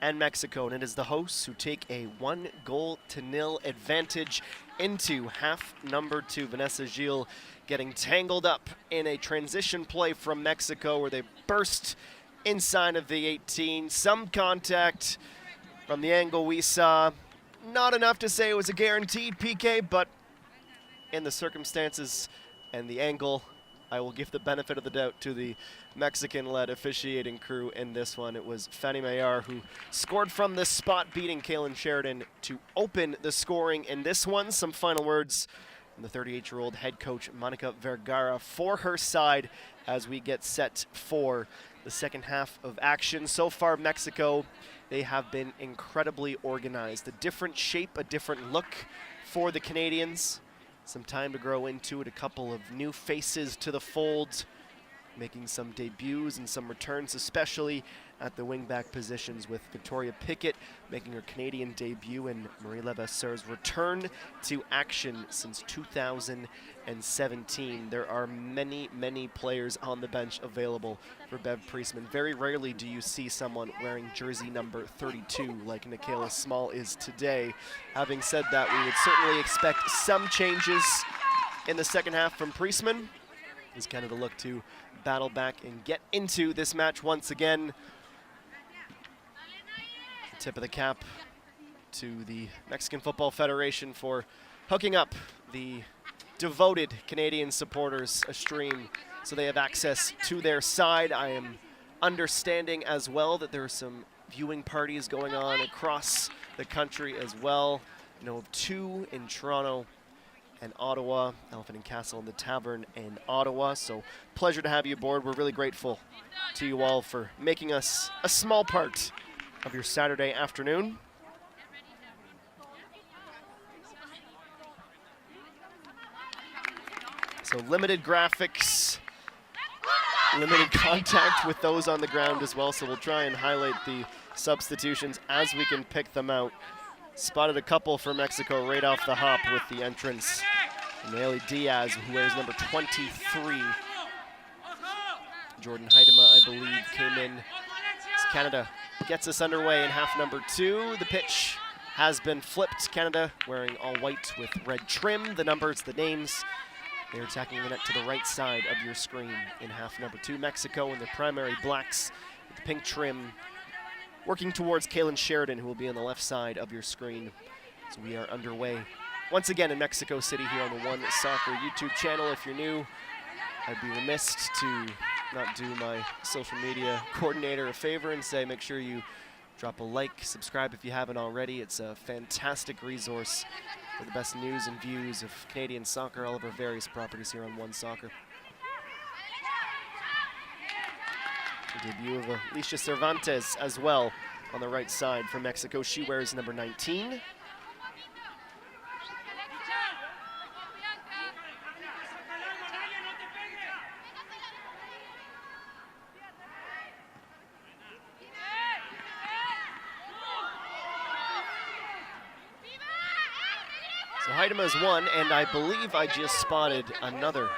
and Mexico. And it is the hosts who take a 1-0 advantage into half number 2. Vanessa Gil getting tangled up in a transition play from Mexico where they burst inside of the 18. Some contact from the angle we saw. Not enough to say it was a guaranteed PK, but in the circumstances and the angle, I will give the benefit of the doubt to the Mexican-led officiating crew in this one. It was Fanny Mayar who scored from this spot, beating Kaylin Sheridan to open the scoring in this one. Some final words from the 38-year-old head coach, Monica Vergara, for her side as we get set for the second half of action. So far, Mexico, they have been incredibly organized. A different shape, a different look for the Canadians. Some time to grow into it, a couple of new faces to the fold, making some debuts and some returns, especially at the wingback positions, with Victoria Pickett making her Canadian debut and Marie Levasseur's return to action since 2017. There are many, many players on the bench available for Bev Priestman. Very rarely do you see someone wearing jersey number 32 like Nikayla Small is today. Having said that, we would certainly expect some changes in the second half from Priestman. Is kind of the look to battle back and get into this match once again. Tip of the cap to the Mexican Football Federation for hooking up the devoted Canadian supporters a stream so they have access to their side. I am understanding as well that there are some viewing parties going on across the country as well. I know of 2 in Toronto and Ottawa, Elephant and Castle and the Tavern in Ottawa. So pleasure to have you aboard. We're really grateful to you all for making us a small part of your Saturday afternoon. So limited graphics, limited contact with those on the ground as well. So we'll try and highlight the substitutions as we can pick them out. Spotted a couple for Mexico right off the hop with the entrance. Nelly Diaz, who wears number 23. Jordan Heidema, I believe, came in as Canada gets us underway in half number 2. The pitch has been flipped. Canada wearing all white with red trim. The numbers, the names. They're attacking the net to the right side of your screen in half number 2. Mexico in their primary blacks with the pink trim, working towards Kaylin Sheridan, who will be on the left side of your screen. So we are underway once again in Mexico City here on the OneSoccer YouTube channel. If you're new, I'd be remiss to not do my social media coordinator a favor and say make sure you drop a like, subscribe if you haven't already. It's a fantastic resource for the best news and views of Canadian soccer, all of our various properties here on OneSoccer. The debut of Alicia Cervantes as well on the right side for Mexico. She wears number 19. So Heidema is one, and I believe I just spotted another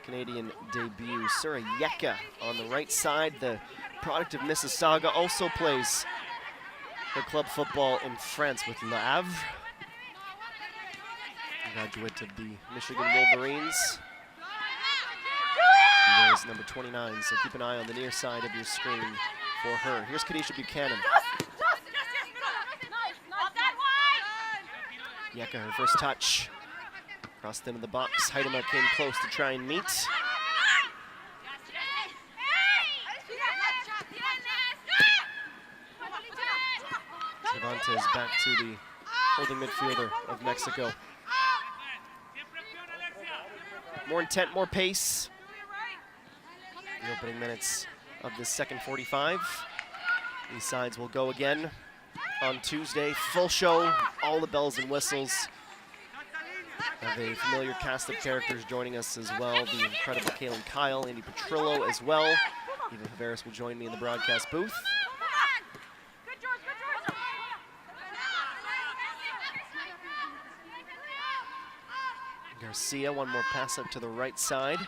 Canadian debut. Sura Yeka on the right side, the product of Mississauga, also plays her club football in France with Le Havre. Graduate of the Michigan Wolverines. She wears number 29, so keep an eye on the near side of your screen for her. Here's Kadisha Buchanan. Yeka, her first touch. Crossed into the box. Heidema came close to try and meet. Cervantes back to the holding midfielder of Mexico. More intent, more pace. The opening minutes of the second 45. These sides will go again on Tuesday. Full show, all the bells and whistles. Have a familiar cast of characters joining us as well. The incredible Kaylin Kyle, Andy Petrillo as well. Even Tavares will join me in the broadcast booth. Garcia, one more pass out to the right side.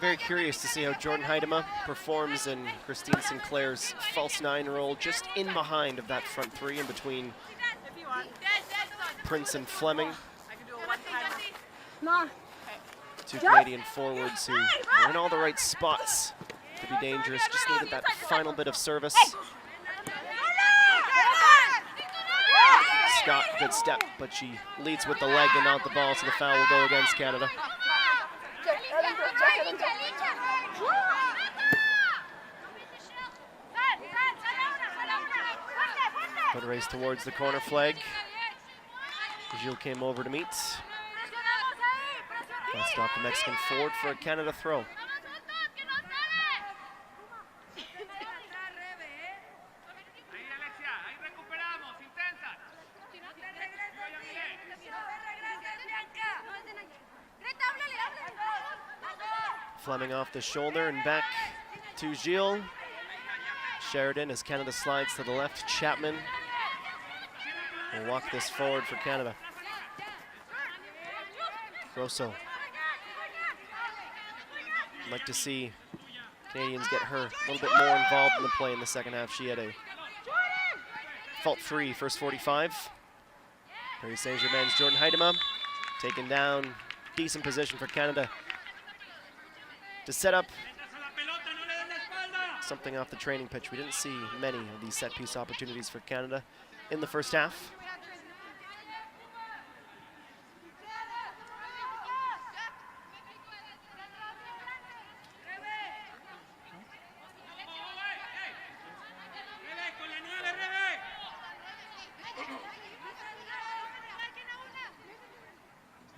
Very curious to see how Jordan Heidema performs in Christine Sinclair's false 9 role, just in behind of that front three, in between Prince and Fleming. Two Canadian forwards who were in all the right spots to be dangerous, just needed that final bit of service. Scott, good step, but she leads with the leg and not the ball, so the foul will go against Canada. Foot race towards the corner flag. Gilles came over to meet. Passed off the Mexican forward for a Canada throw. Fleming off the shoulder and back to Gilles. Sheridan as Canada slides to the left. Chapman will walk this forward for Canada. Grosso. I'd like to see Canadians get her a little bit more involved in the play in the second half. She had a fault-free first 45. Paris Saint-Germain's Jordan Heidema taken down. Decent position for Canada to set up something off the training pitch. We didn't see many of these set-piece opportunities for Canada in the first half.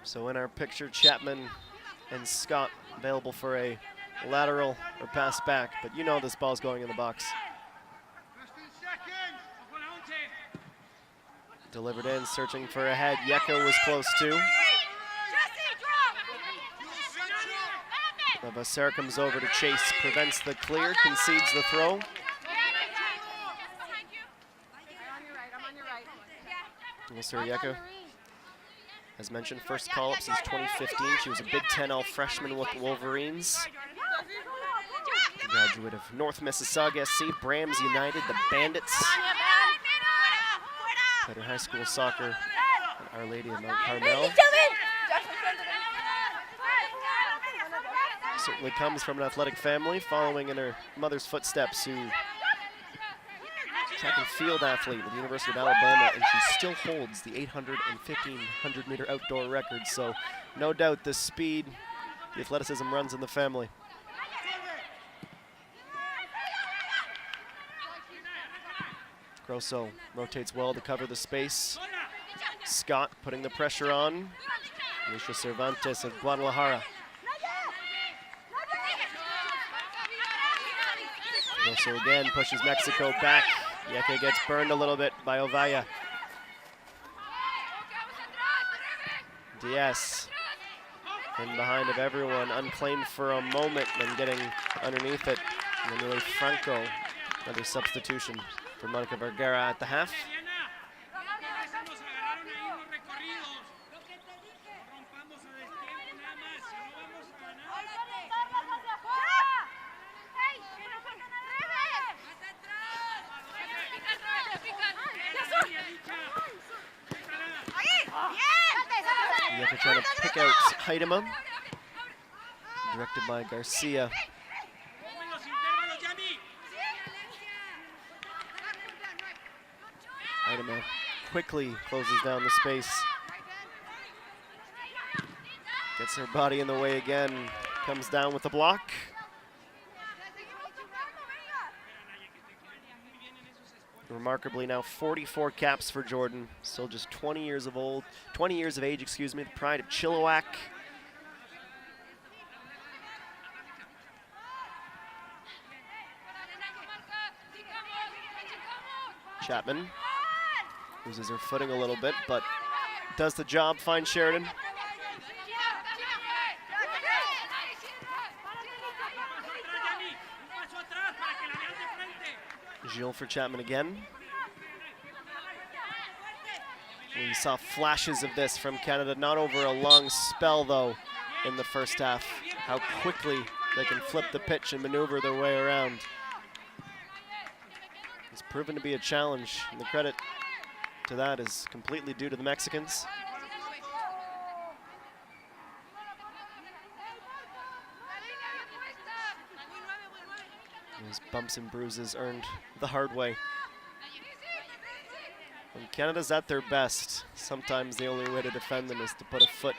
So in our picture, Chapman and Scott available for a lateral or pass back, but you know this ball's going in the box. Delivered in, searching for a head. Yeka was close too. Levasseur comes over to chase, prevents the clear, concedes the throw. Mr. Yeka, as mentioned, first call-up since 2015. She was a Big Ten all-freshman with the Wolverines. A graduate of North Mississauga SC, Brams United, the Bandits. Played her high school soccer at Our Lady of Mount Carmel. Certainly comes from an athletic family, following in her mother's footsteps, who track and field athlete with the University of Alabama, and she still holds the 800 and 1500 meter outdoor record. So no doubt the speed, the athleticism runs in the family. Grosso rotates well to cover the space. Scott putting the pressure on. Alicia Cervantes of Guadalajara. Grosso again pushes Mexico back. Yeka gets burned a little bit by Ovaya. Diaz in behind of everyone, unclaimed for a moment, then getting underneath it. And then Franco, another substitution for Monica Vergara at the half. Yeka trying to pick out Heidema, directed by Garcia. Heidema quickly closes down the space. Gets her body in the way again, comes down with the block. Remarkably now 44 caps for Jordan, still just 20 years of age, excuse me, the pride of Chilliwack. Chapman loses her footing a little bit, but does the job, finds Sheridan. Gilles for Chapman again. We saw flashes of this from Canada, not over a long spell though in the first half. How quickly they can flip the pitch and maneuver their way around. It's proven to be a challenge, and the credit to that is completely due to the Mexicans. Those bumps and bruises earned the hard way. When Canada's at their best, sometimes the only way to defend them is to put a foot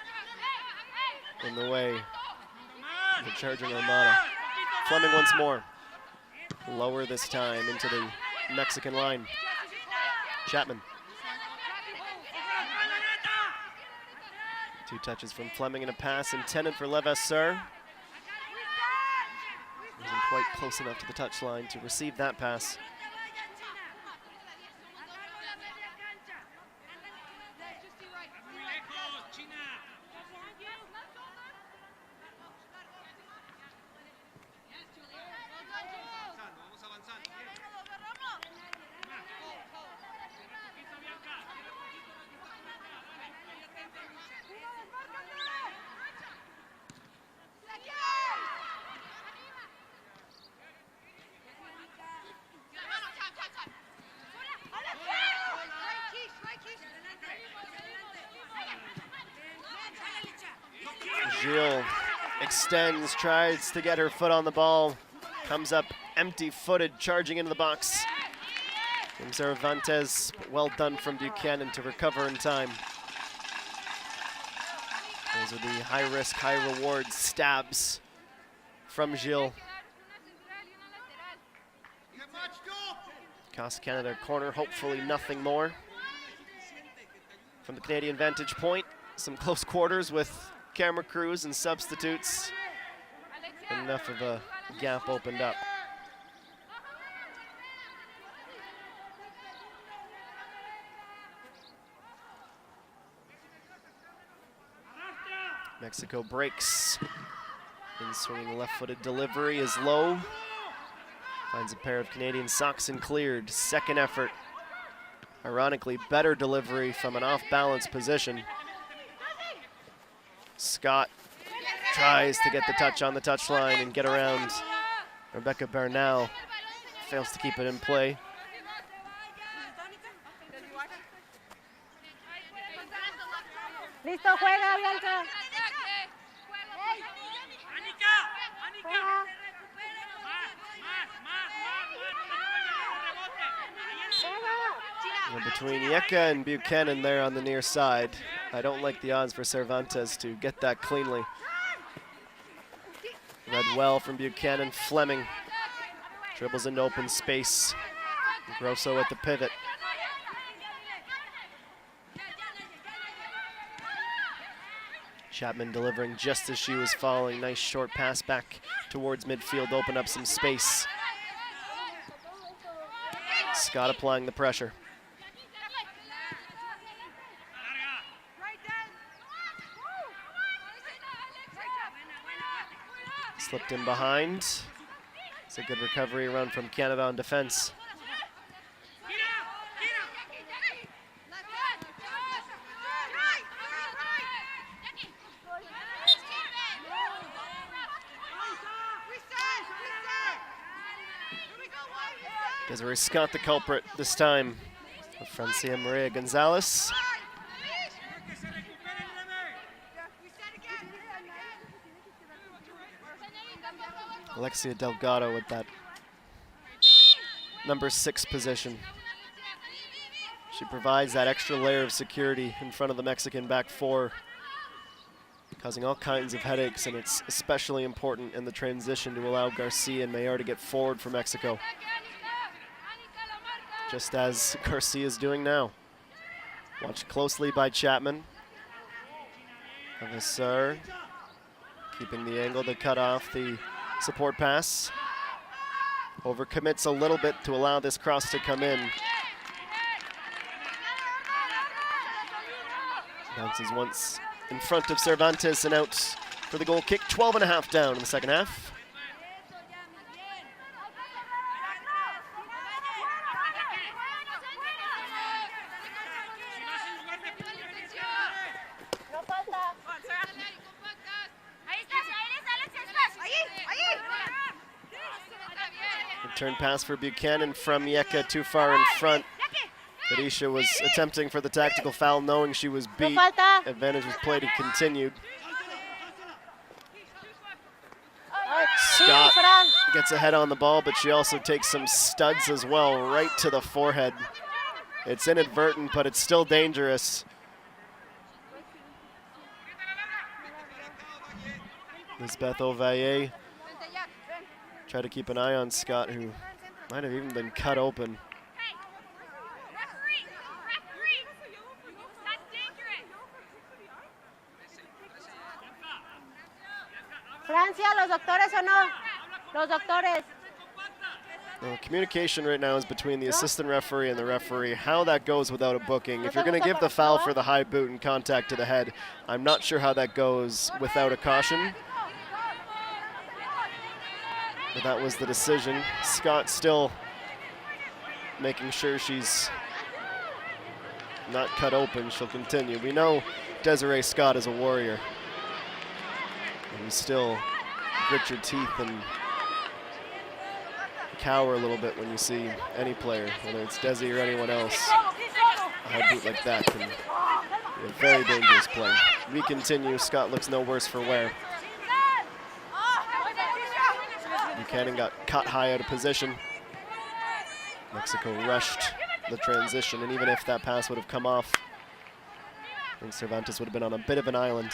in the way of the charging Armada. Fleming once more. Lower this time into the Mexican line. Chapman. 2 touches from Fleming and a pass intended for Levasseur. Wasn't quite close enough to the touchline to receive that pass. Gilles extends, tries to get her foot on the ball, comes up empty-footed, charging into the box. And Cervantes, well done from Buchanan to recover in time. Those are the high-risk, high-reward stabs from Gilles. Cost Canada a corner, hopefully nothing more. From the Canadian vantage point, some close quarters with camera crews and substitutes. Enough of a gap opened up. Mexico breaks. In swinging left-footed delivery is low. Finds a pair of Canadian socks and cleared. Second effort. Ironically, better delivery from an off-balance position. Scott tries to get the touch on the touchline and get around Rebecca Bernal. Fails to keep it in play. Listo, juega, Bianca. Well, between Yeka and Buchanan there on the near side, I don't like the odds for Cervantes to get that cleanly. Read well from Buchanan. Fleming dribbles into open space. Grosso at the pivot. Chapman delivering just as she was falling. Nice short pass back towards midfield, open up some space. Scott applying the pressure. Slipped in behind. It's a good recovery run from Canada on defense. Desiree Scott the culprit this time. Francia Maria Gonzalez. Alexia Delgado with that number 6 position. She provides that extra layer of security in front of the Mexican back four, causing all kinds of headaches, and it's especially important in the transition to allow Garcia and Mayer to get forward for Mexico, just as Garcia is doing now. Watched closely by Chapman. Levasseur keeping the angle to cut off the support pass. Overcommits a little bit to allow this cross to come in. Bounces once in front of Cervantes and out for the goal kick. 12.5 down in the second half. Return pass for Buchanan from Yeka, too far in front. Kadisha was attempting for the tactical foul, knowing she was beat. Advantage was played and continued. Scott gets a head on the ball, but she also takes some studs as well, right to the forehead. It's inadvertent, but it's still dangerous. Lisbeth Ovalle try to keep an eye on Scott, who might have even been cut open. Francia, los doctores o no? Los doctores. Well, communication right now is between the assistant referee and the referee. How that goes without a booking. If you're going to give the foul for the high boot and contact to the head, I'm not sure how that goes without a caution. But that was the decision. Scott still making sure she's not cut open. She'll continue. We know Desiree Scott is a warrior. And you still grit your teeth and cower a little bit when you see any player, whether it's Desi or anyone else. A high boot like that can be a very dangerous play. We continue. Scott looks no worse for wear. Buchanan got caught high out of position. Mexico rushed the transition, and even if that pass would have come off, I think Cervantes would have been on a bit of an island.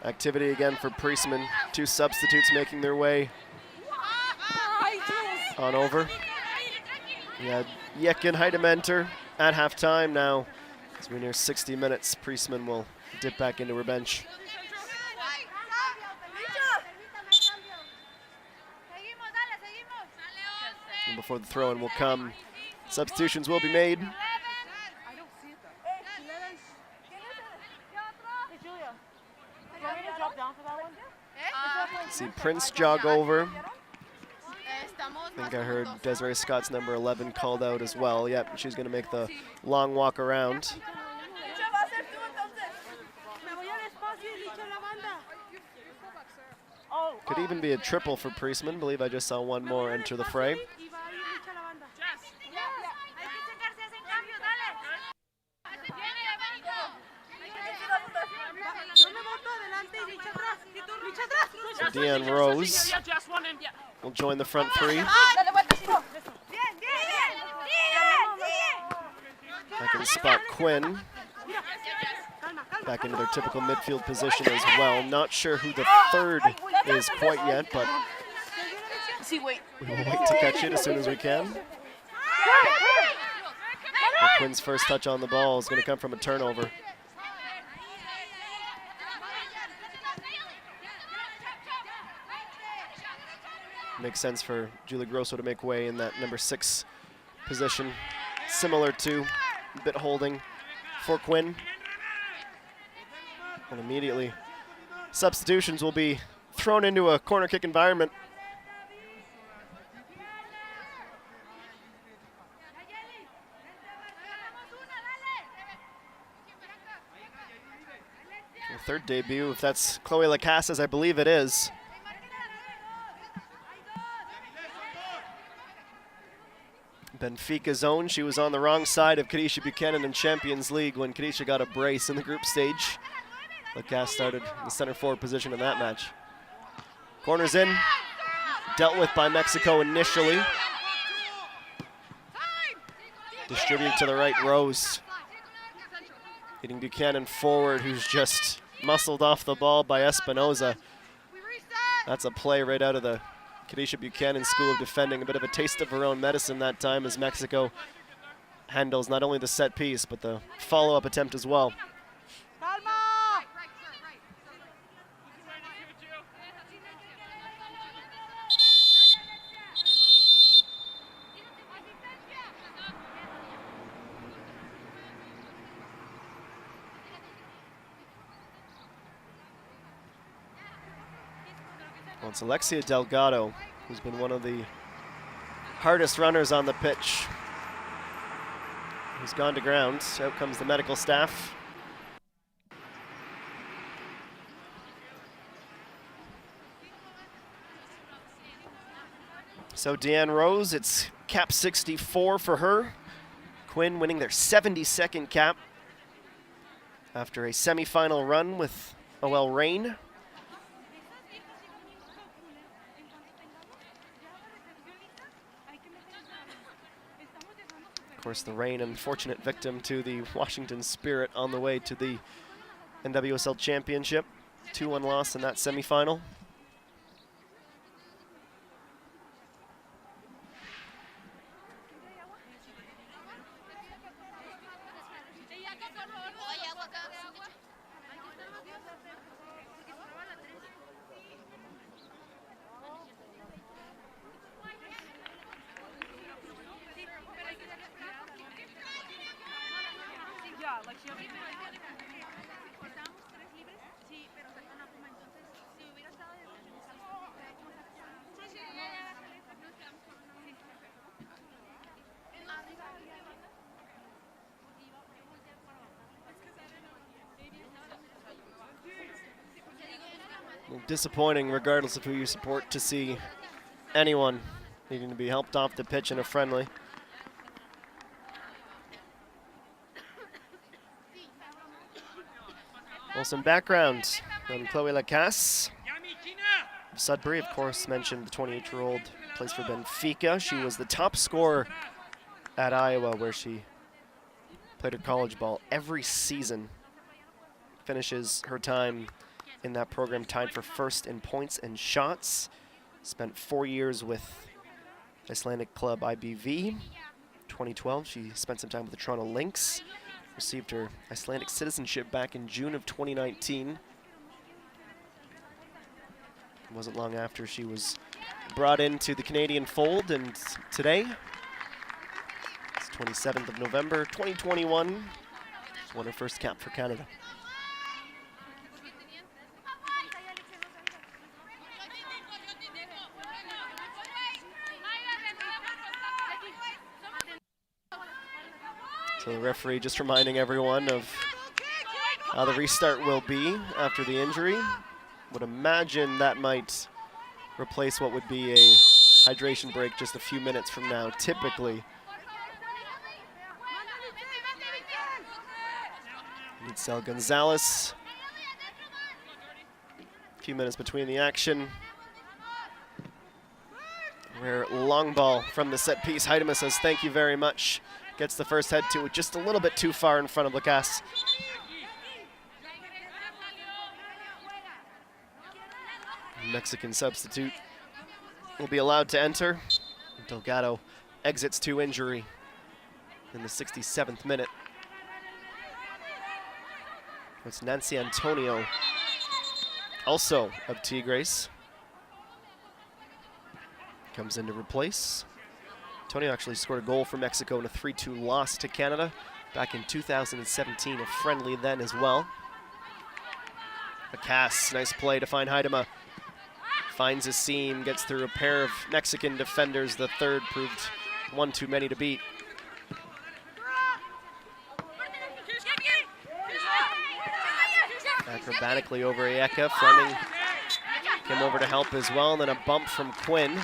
Activity again for Priestman. 2 substitutes making their way on over. We had Yek and Heidem enter at halftime. Now, as we're near 60 minutes, Priestman will dip back into her bench. And before the throw-in will come, substitutions will be made. See Prince jog over. I think I heard Desiree Scott's number 11 called out as well. Yep, she's going to make the long walk around. Could even be a triple for Priestman. I believe I just saw one more enter the fray. So Deanne Rose will join the front three. Back in spot Quinn. Back into their typical midfield position as well. Not sure who the third is quite yet, but we will wait to catch it as soon as we can. But Quinn's first touch on the ball is going to come from a turnover. Makes sense for Julie Grosso to make way in that number 6 position. Similar to bit holding for Quinn. And immediately, substitutions will be thrown into a corner kick environment. The third debut, if that's Chloe Lacasse, I believe it is. Benfica's own. She was on the wrong side of Kadisha Buchanan in Champions League when Kadisha got a brace in the group stage. Lacasse started in the center forward position in that match. Corners in, dealt with by Mexico initially. Distributed to the right, Rose. Hitting Buchanan forward, who's just muscled off the ball by Espinoza. That's a play right out of the Kadisha Buchanan School of Defending. A bit of a taste of her own medicine that time as Mexico handles not only the set piece, but the follow-up attempt as well. Well, it's Alexia Delgado, who's been one of the hardest runners on the pitch, who's gone to ground. Out comes the medical staff. So Deanne Rose, it's cap 64 for her. Quinn winning their 72nd cap after a semifinal run with OL Reign. Of course, the Reign, unfortunate victim to the Washington Spirit on the way to the NWSL Championship. 2-1 loss in that semifinal. Disappointing, regardless of who you support, to see anyone needing to be helped off the pitch in a friendly. Well, some background on Chloe Lacasse. Sudbury, of course, mentioned the 28-year-old plays for Benfica. She was the top scorer at Iowa, where she played her college ball every season. Finishes her time in that program tied for first in points and shots. Spent 4 years with Icelandic club IBV. 2012, she spent some time with the Toronto Lynx. Received her Icelandic citizenship back in June of 2019. It wasn't long after she was brought into the Canadian fold, and today, it's 27th of November, 2021, she won her first cap for Canada. So the referee just reminding everyone of how the restart will be after the injury. Would imagine that might replace what would be a hydration break just a few minutes from now, typically. Itzel Gonzalez. A few minutes between the action. Rare long ball from the set piece. Heidema says thank you very much. Gets the first head to it just a little bit too far in front of Lacasse. Mexican substitute will be allowed to enter. Delgado exits to injury in the 67th minute. It's Nancy Antonio, also of Tigres. Comes in to replace. Antonio actually scored a goal for Mexico in a 3-2 loss to Canada back in 2017, a friendly then as well. Lacasse, nice play to find Heidema. Finds a seam, gets through a pair of Mexican defenders. The third proved one too many to beat. Acrobatically over Ayeka. Fleming came over to help as well, and then a bump from Quinn.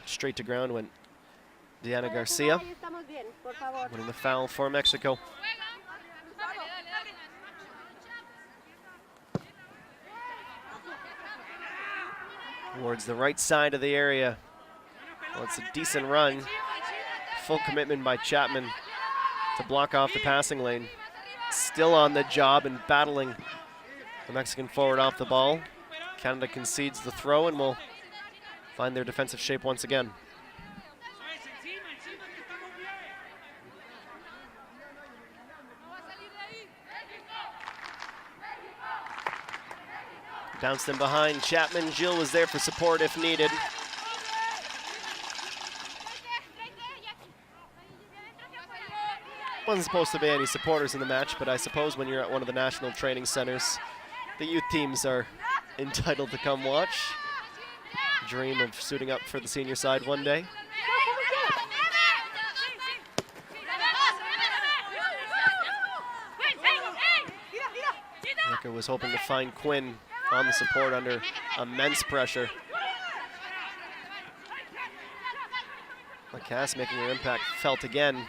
Straight to ground went Diana Garcia, winning the foul for Mexico. Towards the right side of the area. Well, it's a decent run. Full commitment by Chapman to block off the passing lane. Still on the job and battling the Mexican forward off the ball. Canada concedes the throw and will find their defensive shape once again. Bounced in behind Chapman. Gilles was there for support if needed. Wasn't supposed to be any supporters in the match, but I suppose when you're at one of the national training centers, the youth teams are entitled to come watch. Dream of suiting up for the senior side one day. Yeka was hoping to find Quinn on the support under immense pressure. Lacasse making her impact felt again.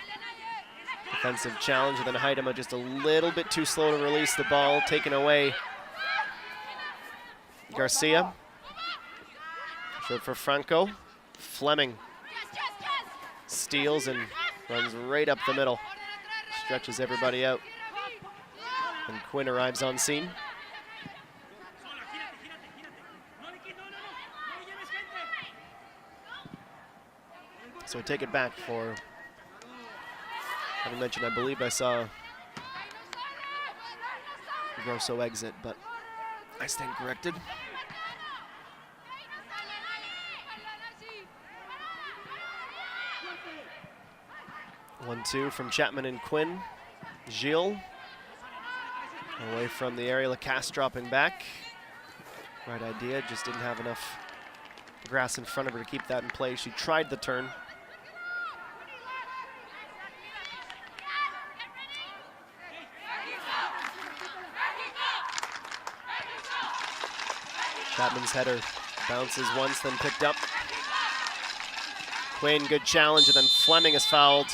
Defensive challenge, and then Haidema just a little bit too slow to release the ball, taken away. Garcia. Short for Franco. Fleming steals and runs right up the middle. Stretches everybody out. And Quinn arrives on scene. So I take it back for, having mentioned, I believe I saw Grosso exit, but I stand corrected. One, two from Chapman and Quinn. Gilles away from the area. Lacasse dropping back. Right idea, just didn't have enough grass in front of her to keep that in play. She tried the turn. Chapman's header bounces once, then picked up. Quinn, good challenge, and then Fleming is fouled.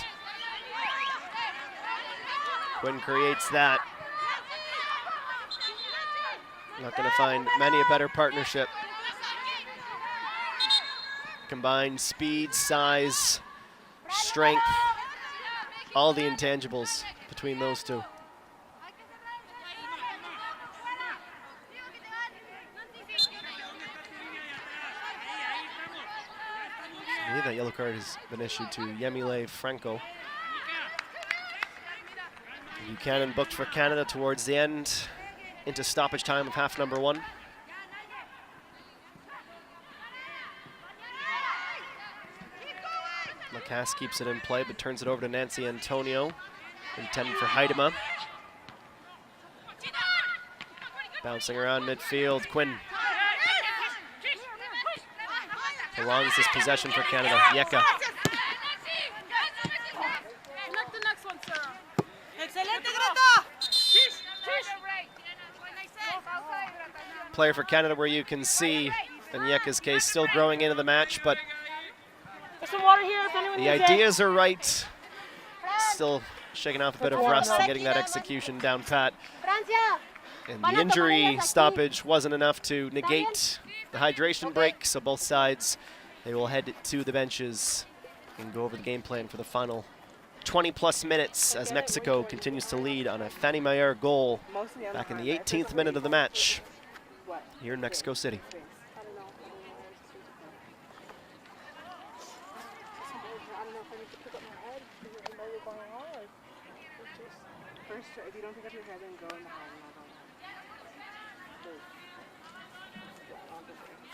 Quinn creates that. Not going to find many a better partnership. Combined speed, size, strength, all the intangibles between those two. I believe that yellow card has been issued to Yemile Franco. Buchanan booked for Canada towards the end, into stoppage time of half number one. Lacasse keeps it in play, but turns it over to Nancy Antonio, intended for Haidema. Bouncing around midfield, Quinn prolongs this possession for Canada. Yeka. Player for Canada where you can see, in Yeka's case, still growing into the match, but the ideas are right. Still shaking off a bit of rust and getting that execution down pat. And the injury stoppage wasn't enough to negate the hydration break, so both sides, they will head to the benches and go over the game plan for the final 20-plus minutes as Mexico continues to lead on a Fanny Mayer goal back in the 18th minute of the match here in Mexico City.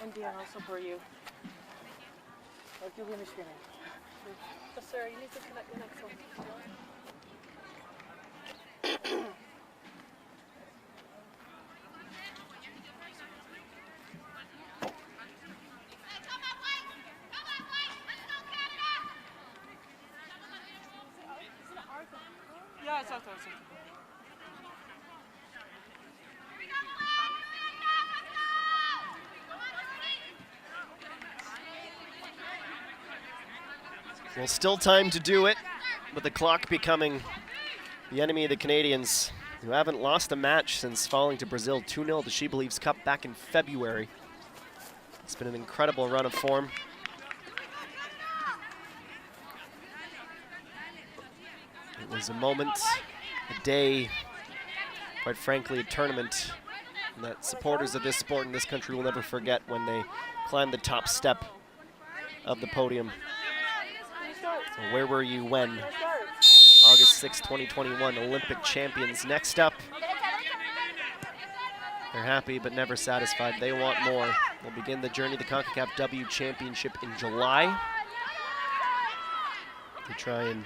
India, I'll support you. I'll give you a screen. Yes, sir, you need to connect the next one. Yeah, it's out there. Well, still time to do it, but the clock becoming the enemy of the Canadians, who haven't lost a match since falling to Brazil 2-0 at the She Believes Cup back in February. It's been an incredible run of form. It was a moment, a day, quite frankly, a tournament that supporters of this sport in this country will never forget when they climbed the top step of the podium. So where were you when? August 6, 2021, Olympic champions. Next up, they're happy but never satisfied. They want more. They'll begin the journey to the CONCACAF W Championship in July to try and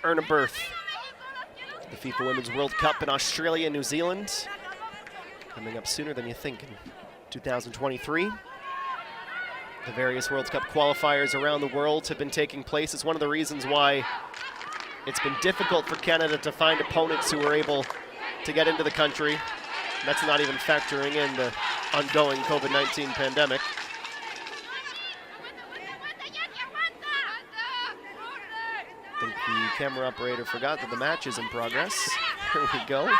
earn a berth The FIFA Women's World Cup in Australia and New Zealand coming up sooner than you think in 2023. The various World Cup qualifiers around the world have been taking place. It's one of the reasons why it's been difficult for Canada to find opponents who are able to get into the country. That's not even factoring in the ongoing COVID-19 pandemic. I think the camera operator forgot that the match is in progress. Here we go.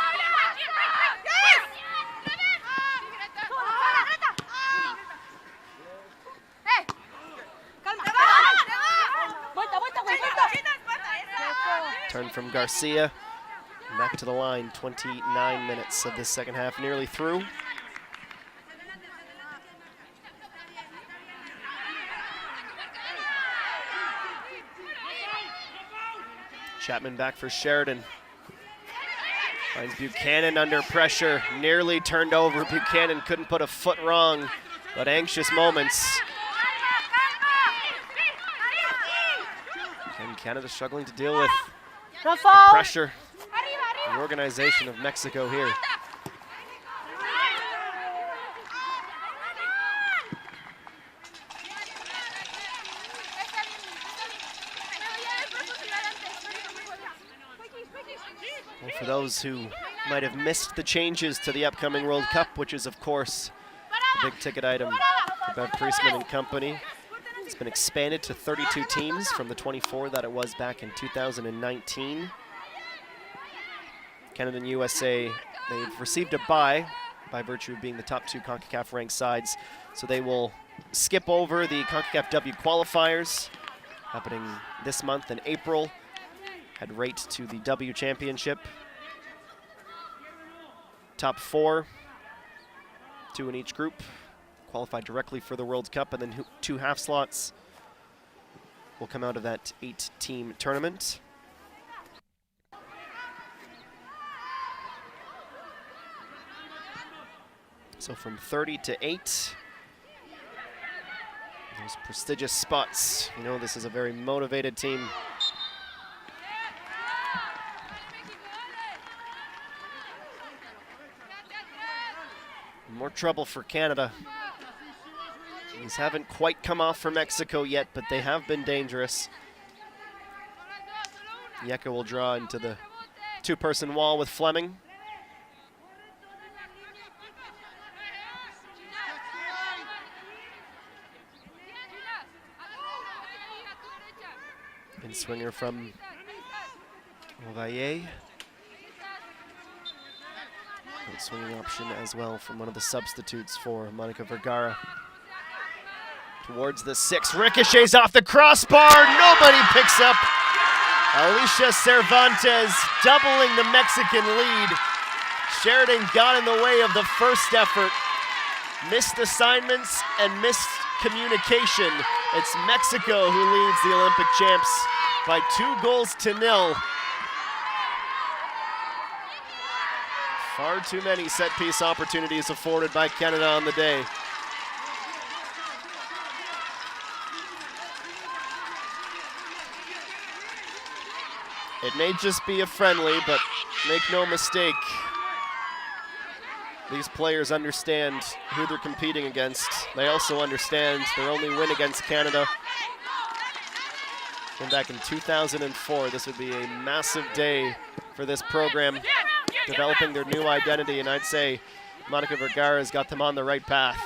Turn from Garcia. Back to the line, 29 minutes of this second half, nearly through. Chapman back for Sheridan. Finds Buchanan under pressure, nearly turned over. Buchanan couldn't put a foot wrong, but anxious moments. And Canada struggling to deal with the pressure, the organization of Mexico here. Well, for those who might have missed the changes to the upcoming World Cup, which is, of course, the big ticket item for Bev Priestman and company, it's been expanded to 32 teams from the 24 that it was back in 2019. Canada and USA, they've received a bye by virtue of being the top two CONCACAF ranked sides, so they will skip over the CONCACAF W qualifiers happening this month in April. Head right to the W Championship. Top four, two in each group, qualify directly for the World Cup, and then 2 half slots will come out of that 8-team tournament. So from 30 to 8, those prestigious spots. You know, this is a very motivated team. More trouble for Canada. These haven't quite come off for Mexico yet, but they have been dangerous. Yeka will draw into the 2-person wall with Fleming. And swinger from Ovalle. Good swinging option as well from one of the substitutes for Monica Vergara. Towards the 6, ricochets off the crossbar, nobody picks up. Alicia Cervantes doubling the Mexican lead. Sheridan got in the way of the first effort. Missed assignments and missed communication. It's Mexico who leads the Olympic champs by 2-0. Far too many set-piece opportunities afforded by Canada on the day. It may just be a friendly, but make no mistake, these players understand who they're competing against. They also understand their only win against Canada came back in 2004. This would be a massive day for this program, developing their new identity, and I'd say Monica Vergara's got them on the right path.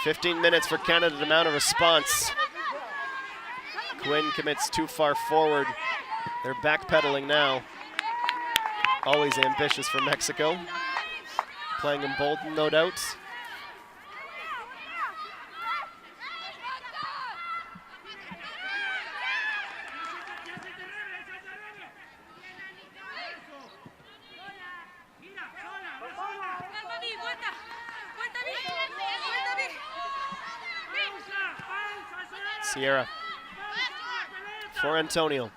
15 minutes for Canada to mount a response. Quinn commits too far forward. They're backpedaling now. Always ambitious for Mexico. Playing emboldened, no doubt. Sierra for Antonio.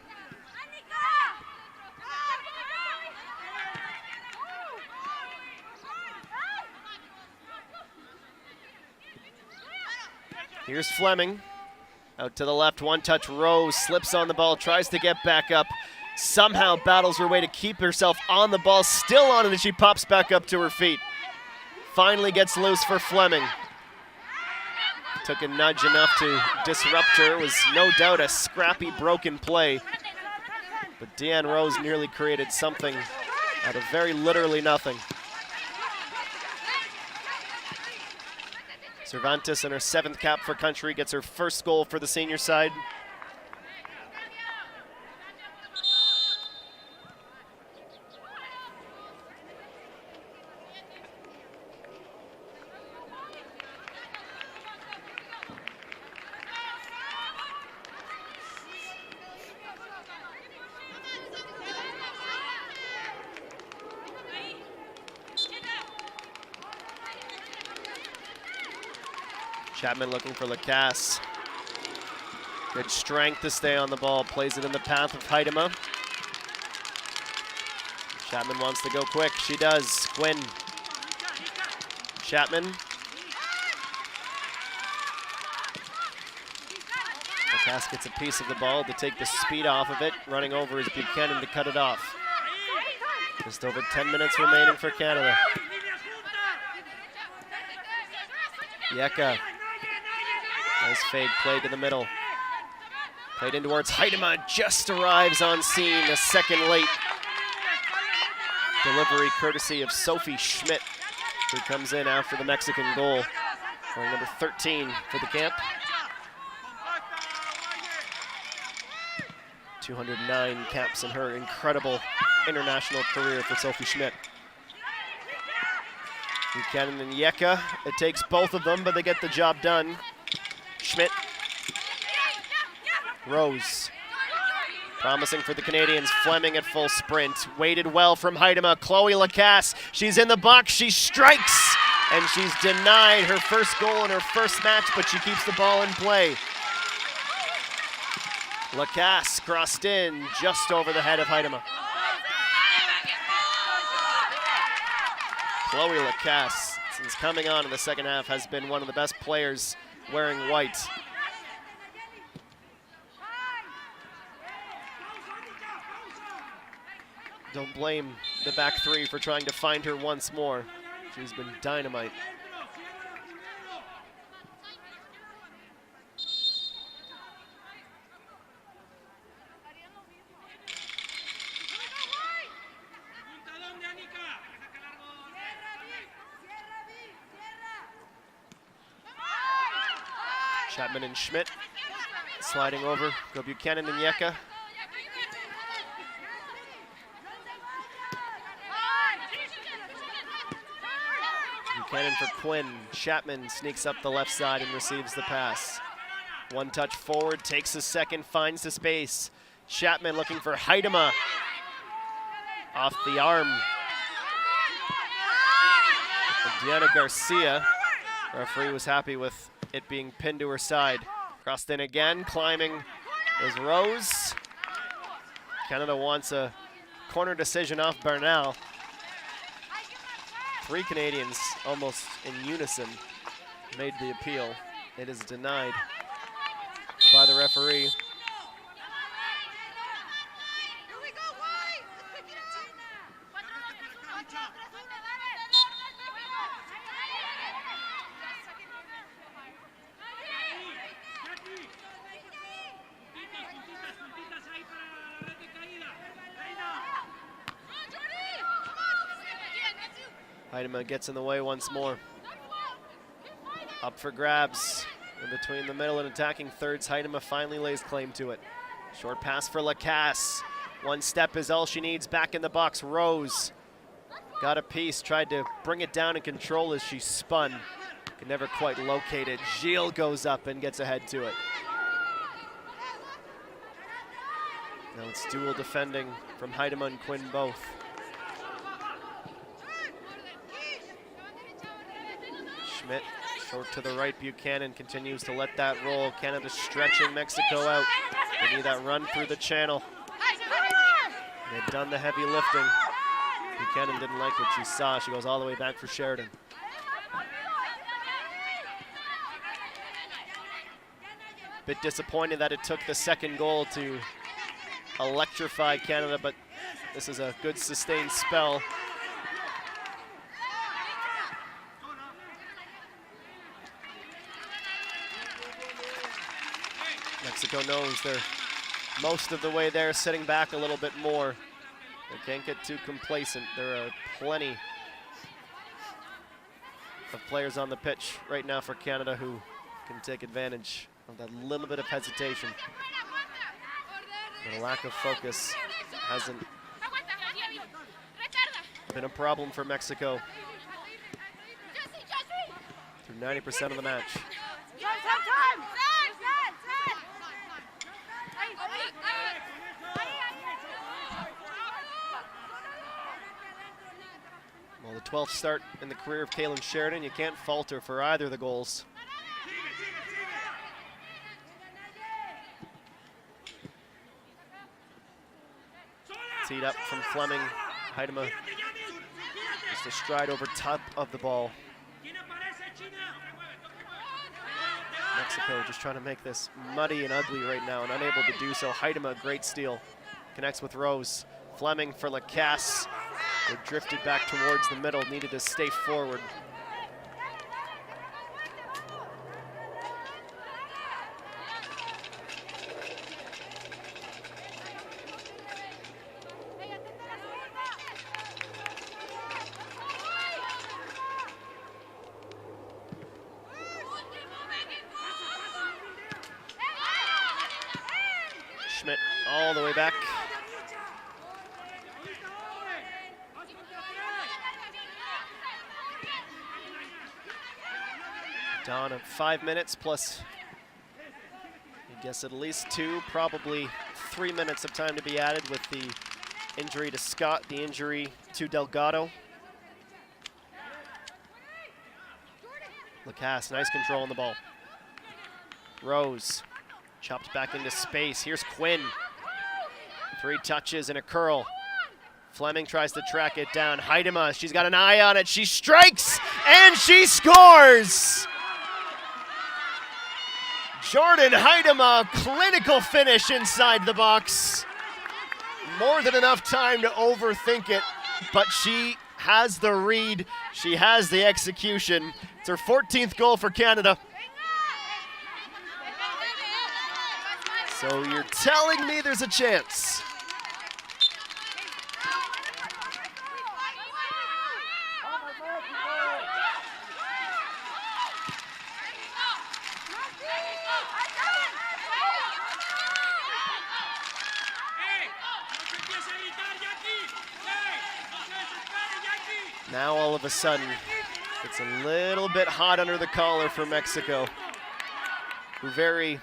Here's Fleming. Out to the left, one-touch Rose, slips on the ball, tries to get back up. somehow battles her way to keep herself on the ball, still on it, and she pops back up to her feet. Finally gets loose for Fleming. Took a nudge enough to disrupt her. It was no doubt a scrappy, broken play. But Deanne Rose nearly created something out of very literally nothing. Cervantes in her 7th cap for country gets her first goal for the senior side. Chapman looking for Lacasse. Good strength to stay on the ball. Plays it in the path of Heidema. Chapman wants to go quick. She does. Quinn. Chapman. Lacasse gets a piece of the ball to take the speed off of it. Running over is Buchanan to cut it off. Just over 10 minutes remaining for Canada. Yeka. Nice fade play to the middle. Played in towards Heidema, just arrives on scene a second late. Delivery courtesy of Sophie Schmidt, who comes in after the Mexican goal. Wearing number 13 for the camp. 209 caps in her incredible international career for Sophie Schmidt. Buchanan and Yeka, it takes both of them, but they get the job done. Schmidt. Rose. Promising for the Canadians. Fleming at full sprint. Waited well from Heidema. Chloe Lacasse. She's in the box. She strikes. And she's denied her first goal in her first match, but she keeps the ball in play. Lacasse crossed in just over the head of Heidema. Chloe Lacasse, since coming on in the second half, has been one of the best players wearing white. Don't blame the back three for trying to find her once more. She's been dynamite. Chapman and Schmidt sliding over. Go Buchanan and Yeka. Buchanan for Quinn. Chapman sneaks up the left side and receives the pass. One touch forward, takes a second, finds the space. Chapman looking for Heidema. Off the arm of Diana Garcia. Referee was happy with it being pinned to her side. Crossed in again, climbing is Rose. Canada wants a corner decision off Bernal. 3 Canadians almost in unison made the appeal. It is denied by the referee. Heidema gets in the way once more. Up for grabs in between the middle and attacking thirds. Heidema finally lays claim to it. Short pass for Lacasse. One step is all she needs. Back in the box, Rose. Got a piece, tried to bring it down and control as she spun. Could never quite locate it. Gilles goes up and gets ahead to it. Now it's dual defending from Heidema and Quinn both. Schmidt, short to the right. Buchanan continues to let that roll. Canada stretching Mexico out. They need that run through the channel. They've done the heavy lifting. Buchanan didn't like what she saw. She goes all the way back for Sheridan. Bit disappointed that it took the second goal to electrify Canada, but this is a good sustained spell. Mexico knows they're most of the way there, sitting back a little bit more. They can't get too complacent. There are plenty of players on the pitch right now for Canada who can take advantage of that little bit of hesitation. But a lack of focus hasn't been a problem for Mexico through 90% of the match. Well, the 12th start in the career of Kalen Sheridan, you can't falter for either of the goals. Teed up from Fleming. Heidema just a stride over top of the ball. Mexico just trying to make this muddy and ugly right now and unable to do so. Heidema, great steal. Connects with Rose. Fleming for Lacasse. They drifted back towards the middle, needed to stay forward. Schmidt all the way back. Down of 5 minutes plus, I guess at least 2, probably 3 minutes of time to be added with the injury to Scott, the injury to Delgado. Lacasse, nice control on the ball. Rose, chopped back into space. Here's Quinn. 3 touches and a curl. Fleming tries to track it down. Heidema, she's got an eye on it. She strikes and she scores! Jordan Heidema, clinical finish inside the box. More than enough time to overthink it, but she has the read. She has the execution. It's her 14th goal for Canada. So you're telling me there's a chance. Now all of a sudden, it's a little bit hot under the collar for Mexico, who very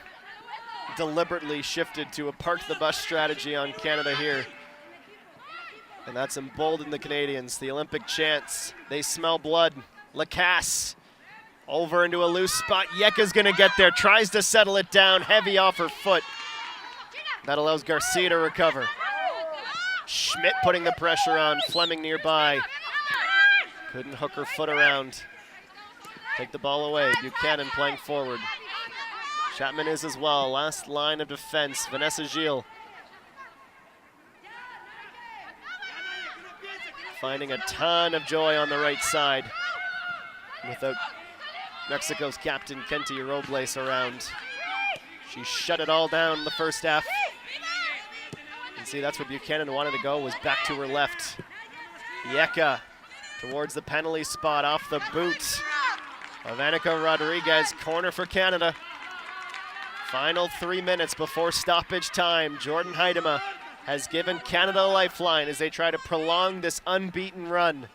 deliberately shifted to a park the bus strategy on Canada here. And that's emboldened the Canadians. The Olympic chants, they smell blood. Lacasse over into a loose spot. Yeka's gonna get there, tries to settle it down, heavy off her foot. That allows Garcia to recover. Schmidt putting the pressure on, Fleming nearby. Couldn't hook her foot around. Take the ball away. Buchanan playing forward. Chapman is as well. Last line of defense. Vanessa Gilles. Finding a ton of joy on the right side. Without Mexico's captain, Kenty Robles, around. She shut it all down in the first half. And see, that's where Buchanan wanted to go, was back to her left. Yeka towards the penalty spot, off the boot of Annika Rodriguez. Corner for Canada. Final 3 minutes before stoppage time. Jordan Heidema has given Canada a lifeline as they try to prolong this unbeaten run.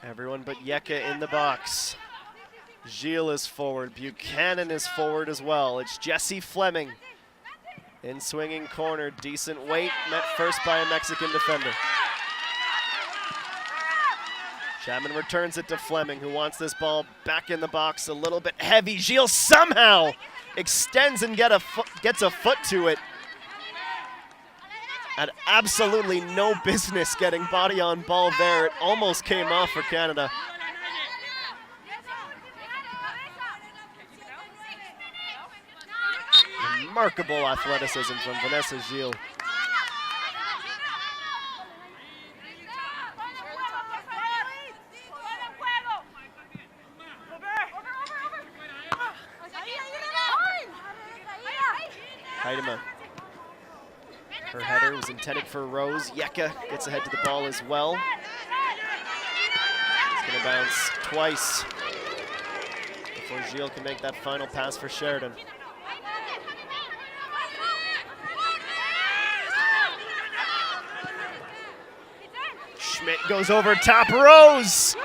Everyone but Yeka in the box. Gilles is forward. Buchanan is forward as well. It's Jesse Fleming in swinging corner. Decent weight, met first by a Mexican defender. Chapman returns it to Fleming, who wants this ball back in the box a little bit heavy. Gilles somehow extends and gets a foot to it. Had absolutely no business getting body on ball there. It almost came off for Canada. Remarkable athleticism from Vanessa Gilles. Heidema. Her header was intended for Rose. Yeka gets ahead to the ball as well. It's going to bounce twice before Gilles can make that final pass for Sheridan. Schmidt goes over top. Rose!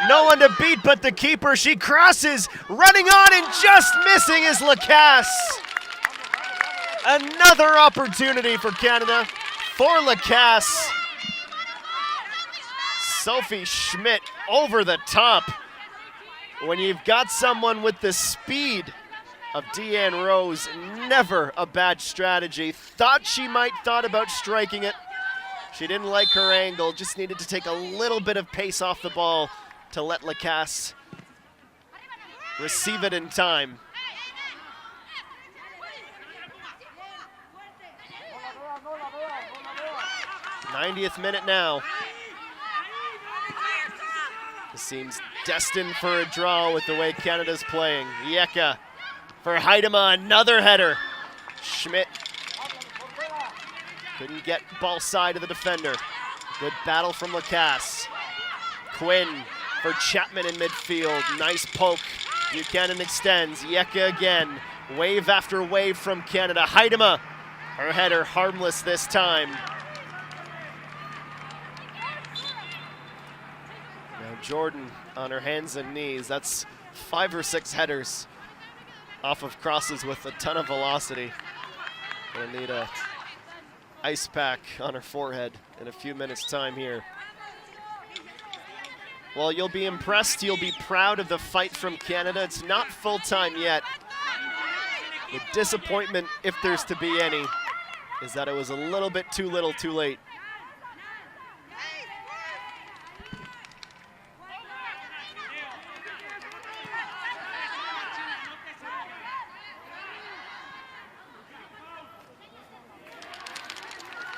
No one to beat but the keeper. She crosses, running on and just missing is Lacasse. Another opportunity for Canada, for Lacasse. Sophie Schmidt over the top. When you've got someone with the speed of Deanne Rose, never a bad strategy. Thought she might thought about striking it. She didn't like her angle, just needed to take a little bit of pace off the ball to let Lacasse receive it in time. 90th minute now. This seems destined for a draw with the way Canada's playing. Yeka for Heidema, another header. Schmidt couldn't get ball side of the defender. Good battle from Lacasse. Quinn for Chapman in midfield. Nice poke. Buchanan extends. Yeka again. Wave after wave from Canada. Heidema, her header harmless this time. Now Jordan on her hands and knees. That's 5 or 6 headers off of crosses with a ton of velocity. Gonna need a ice pack on her forehead in a few minutes' time here. Well, you'll be impressed, you'll be proud of the fight from Canada. It's not full time yet. The disappointment, if there's to be any, is that it was a little bit too little, too late.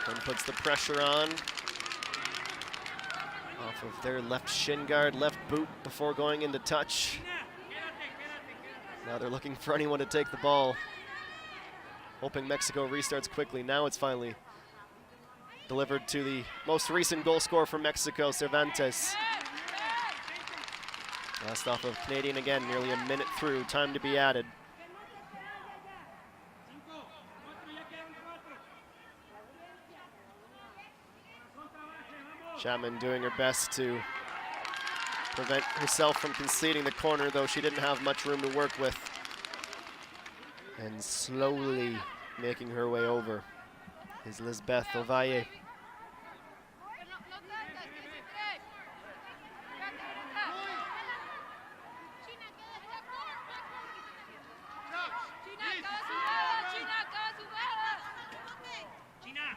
Quinn puts the pressure on. Off of their left shin guard, left boot before going into touch. Now they're looking for anyone to take the ball. Hoping Mexico restarts quickly. Now it's finally delivered to the most recent goal scorer for Mexico, Cervantes. Last off of Canadian again, nearly a minute through, time to be added. Chapman doing her best to prevent herself from conceding the corner, though she didn't have much room to work with. And slowly making her way over is Lisbeth Ovalle.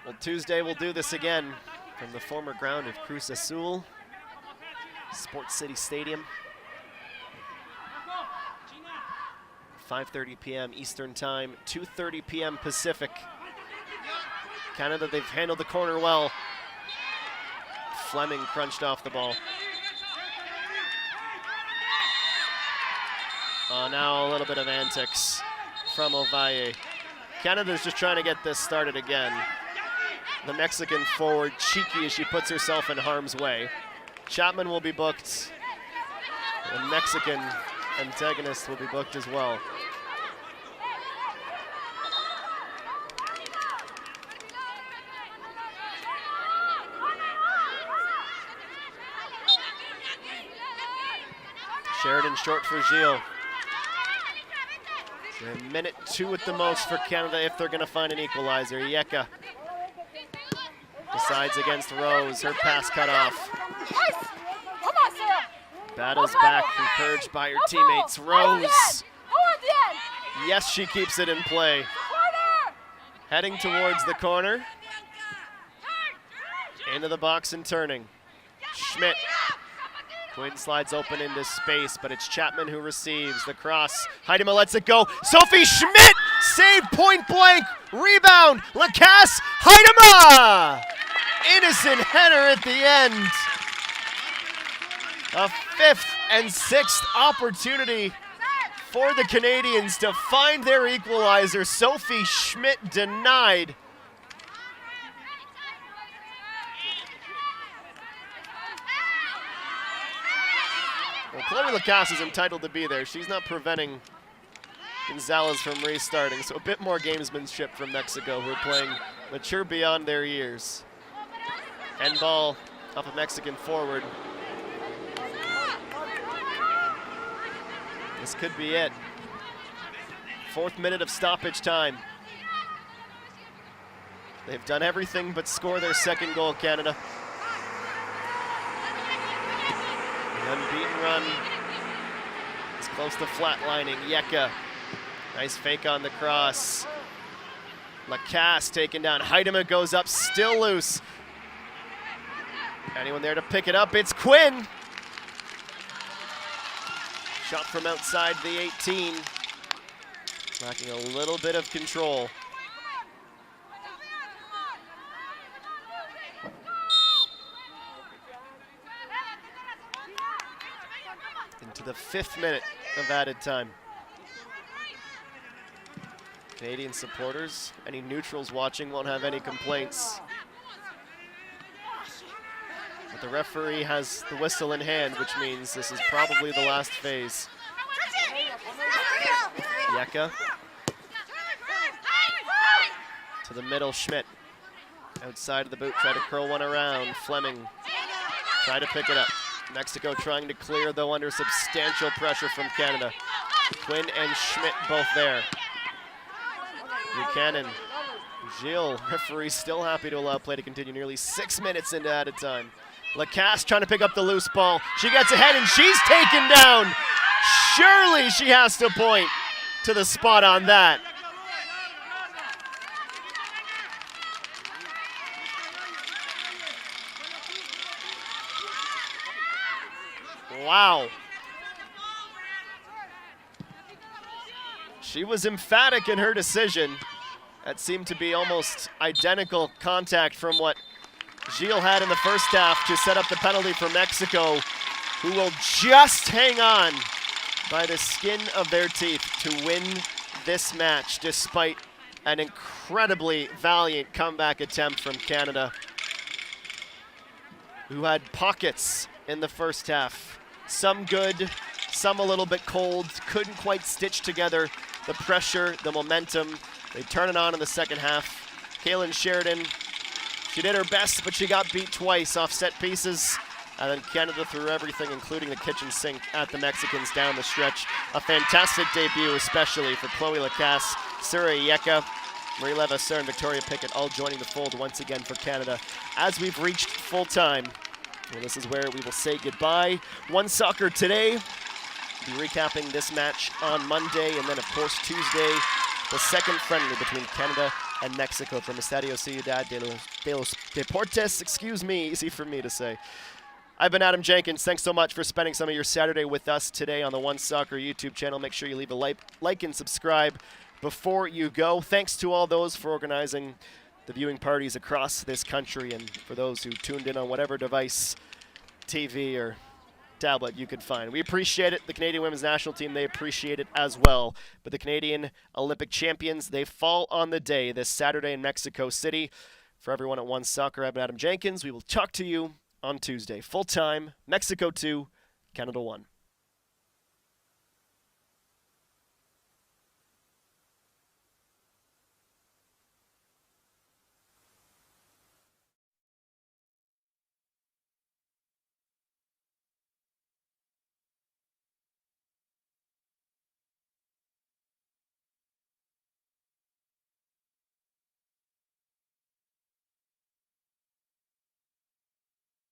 Well, Tuesday we'll do this again from the former ground of Cruz Azul, Sports City Stadium. 5:30 p.m. Eastern Time, 2:30 p.m. Pacific. Canada, they've handled the corner well. Fleming crunched off the ball. Now a little bit of antics from Ovalle. Canada's just trying to get this started again. The Mexican forward cheeky as she puts herself in harm's way. Chapman will be booked. The Mexican antagonist will be booked as well. Sheridan short for Gilles. A minute 2 at the most for Canada if they're gonna find an equalizer. Yeka decides against Rose, her pass cut off. Battles back, encouraged by her teammates. Rose. Yes, she keeps it in play. Heading towards the corner. Into the box and turning. Schmidt. Quinn slides open into space, but it's Chapman who receives the cross. Heidema lets it go. Sophie Schmidt saved point blank. Rebound. Lacasse. Heidema. Innocent header at the end. A 5th and 6th opportunity for the Canadians to find their equalizer. Sophie Schmidt denied. Well, Chloe Lacasse is entitled to be there. She's not preventing Gonzalez from restarting, so a bit more gamesmanship from Mexico, who are playing mature beyond their years. End ball off a Mexican forward. This could be it. 4th minute of stoppage time. They've done everything but score their 2nd goal, Canada. The unbeaten run is close to flatlining. Yeka, nice fake on the cross. Lacasse taken down. Heidema goes up, still loose. Anyone there to pick it up? It's Quinn. Shot from outside the 18. Lacking a little bit of control. Into the 5th minute of added time. Canadian supporters, any neutrals watching won't have any complaints. But the referee has the whistle in hand, which means this is probably the last phase. Yeka. To the middle, Schmidt. Outside of the boot, try to curl one around. Fleming try to pick it up. Mexico trying to clear, though, under substantial pressure from Canada. Quinn and Schmidt both there. Buchanan. Gilles, referee still happy to allow play to continue nearly 6 minutes into added time. Lacasse trying to pick up the loose ball. She gets ahead and she's taken down. Surely she has to point to the spot on that. Wow. She was emphatic in her decision. That seemed to be almost identical contact from what Gilles had in the first half to set up the penalty for Mexico, who will just hang on by the skin of their teeth to win this match, despite an incredibly valiant comeback attempt from Canada, who had pockets in the first half. Some good, some a little bit cold, couldn't quite stitch together the pressure, the momentum. They turn it on in the second half. Kaylin Sheridan, she did her best, but she got beat twice off set pieces. And then Canada threw everything, including the kitchen sink, at the Mexicans down the stretch. A fantastic debut, especially for Chloe Lacasse, Surya Yeka, Marie Levasseur, and Victoria Pickett, all joining the fold once again for Canada. As we've reached full time, well, this is where we will say goodbye. OneSoccer today. We'll be recapping this match on Monday, and then, of course, Tuesday, the second friendly between Canada and Mexico from Estadio Ciudad de los Deportes. Excuse me, easy for me to say. I've been Adam Jenkins. Thanks so much for spending some of your Saturday with us today on the OneSoccer YouTube channel. Make sure you leave a like and subscribe before you go. Thanks to all those for organizing the viewing parties across this country, and for those who tuned in on whatever device, TV or tablet you could find. We appreciate it. The Canadian women's national team, they appreciate it as well. But the Canadian Olympic champions, they fall on the day this Saturday in Mexico City. For everyone at OneSoccer, I've been Adam Jenkins. We will talk to you on Tuesday. Full time, Mexico 2, Canada 1.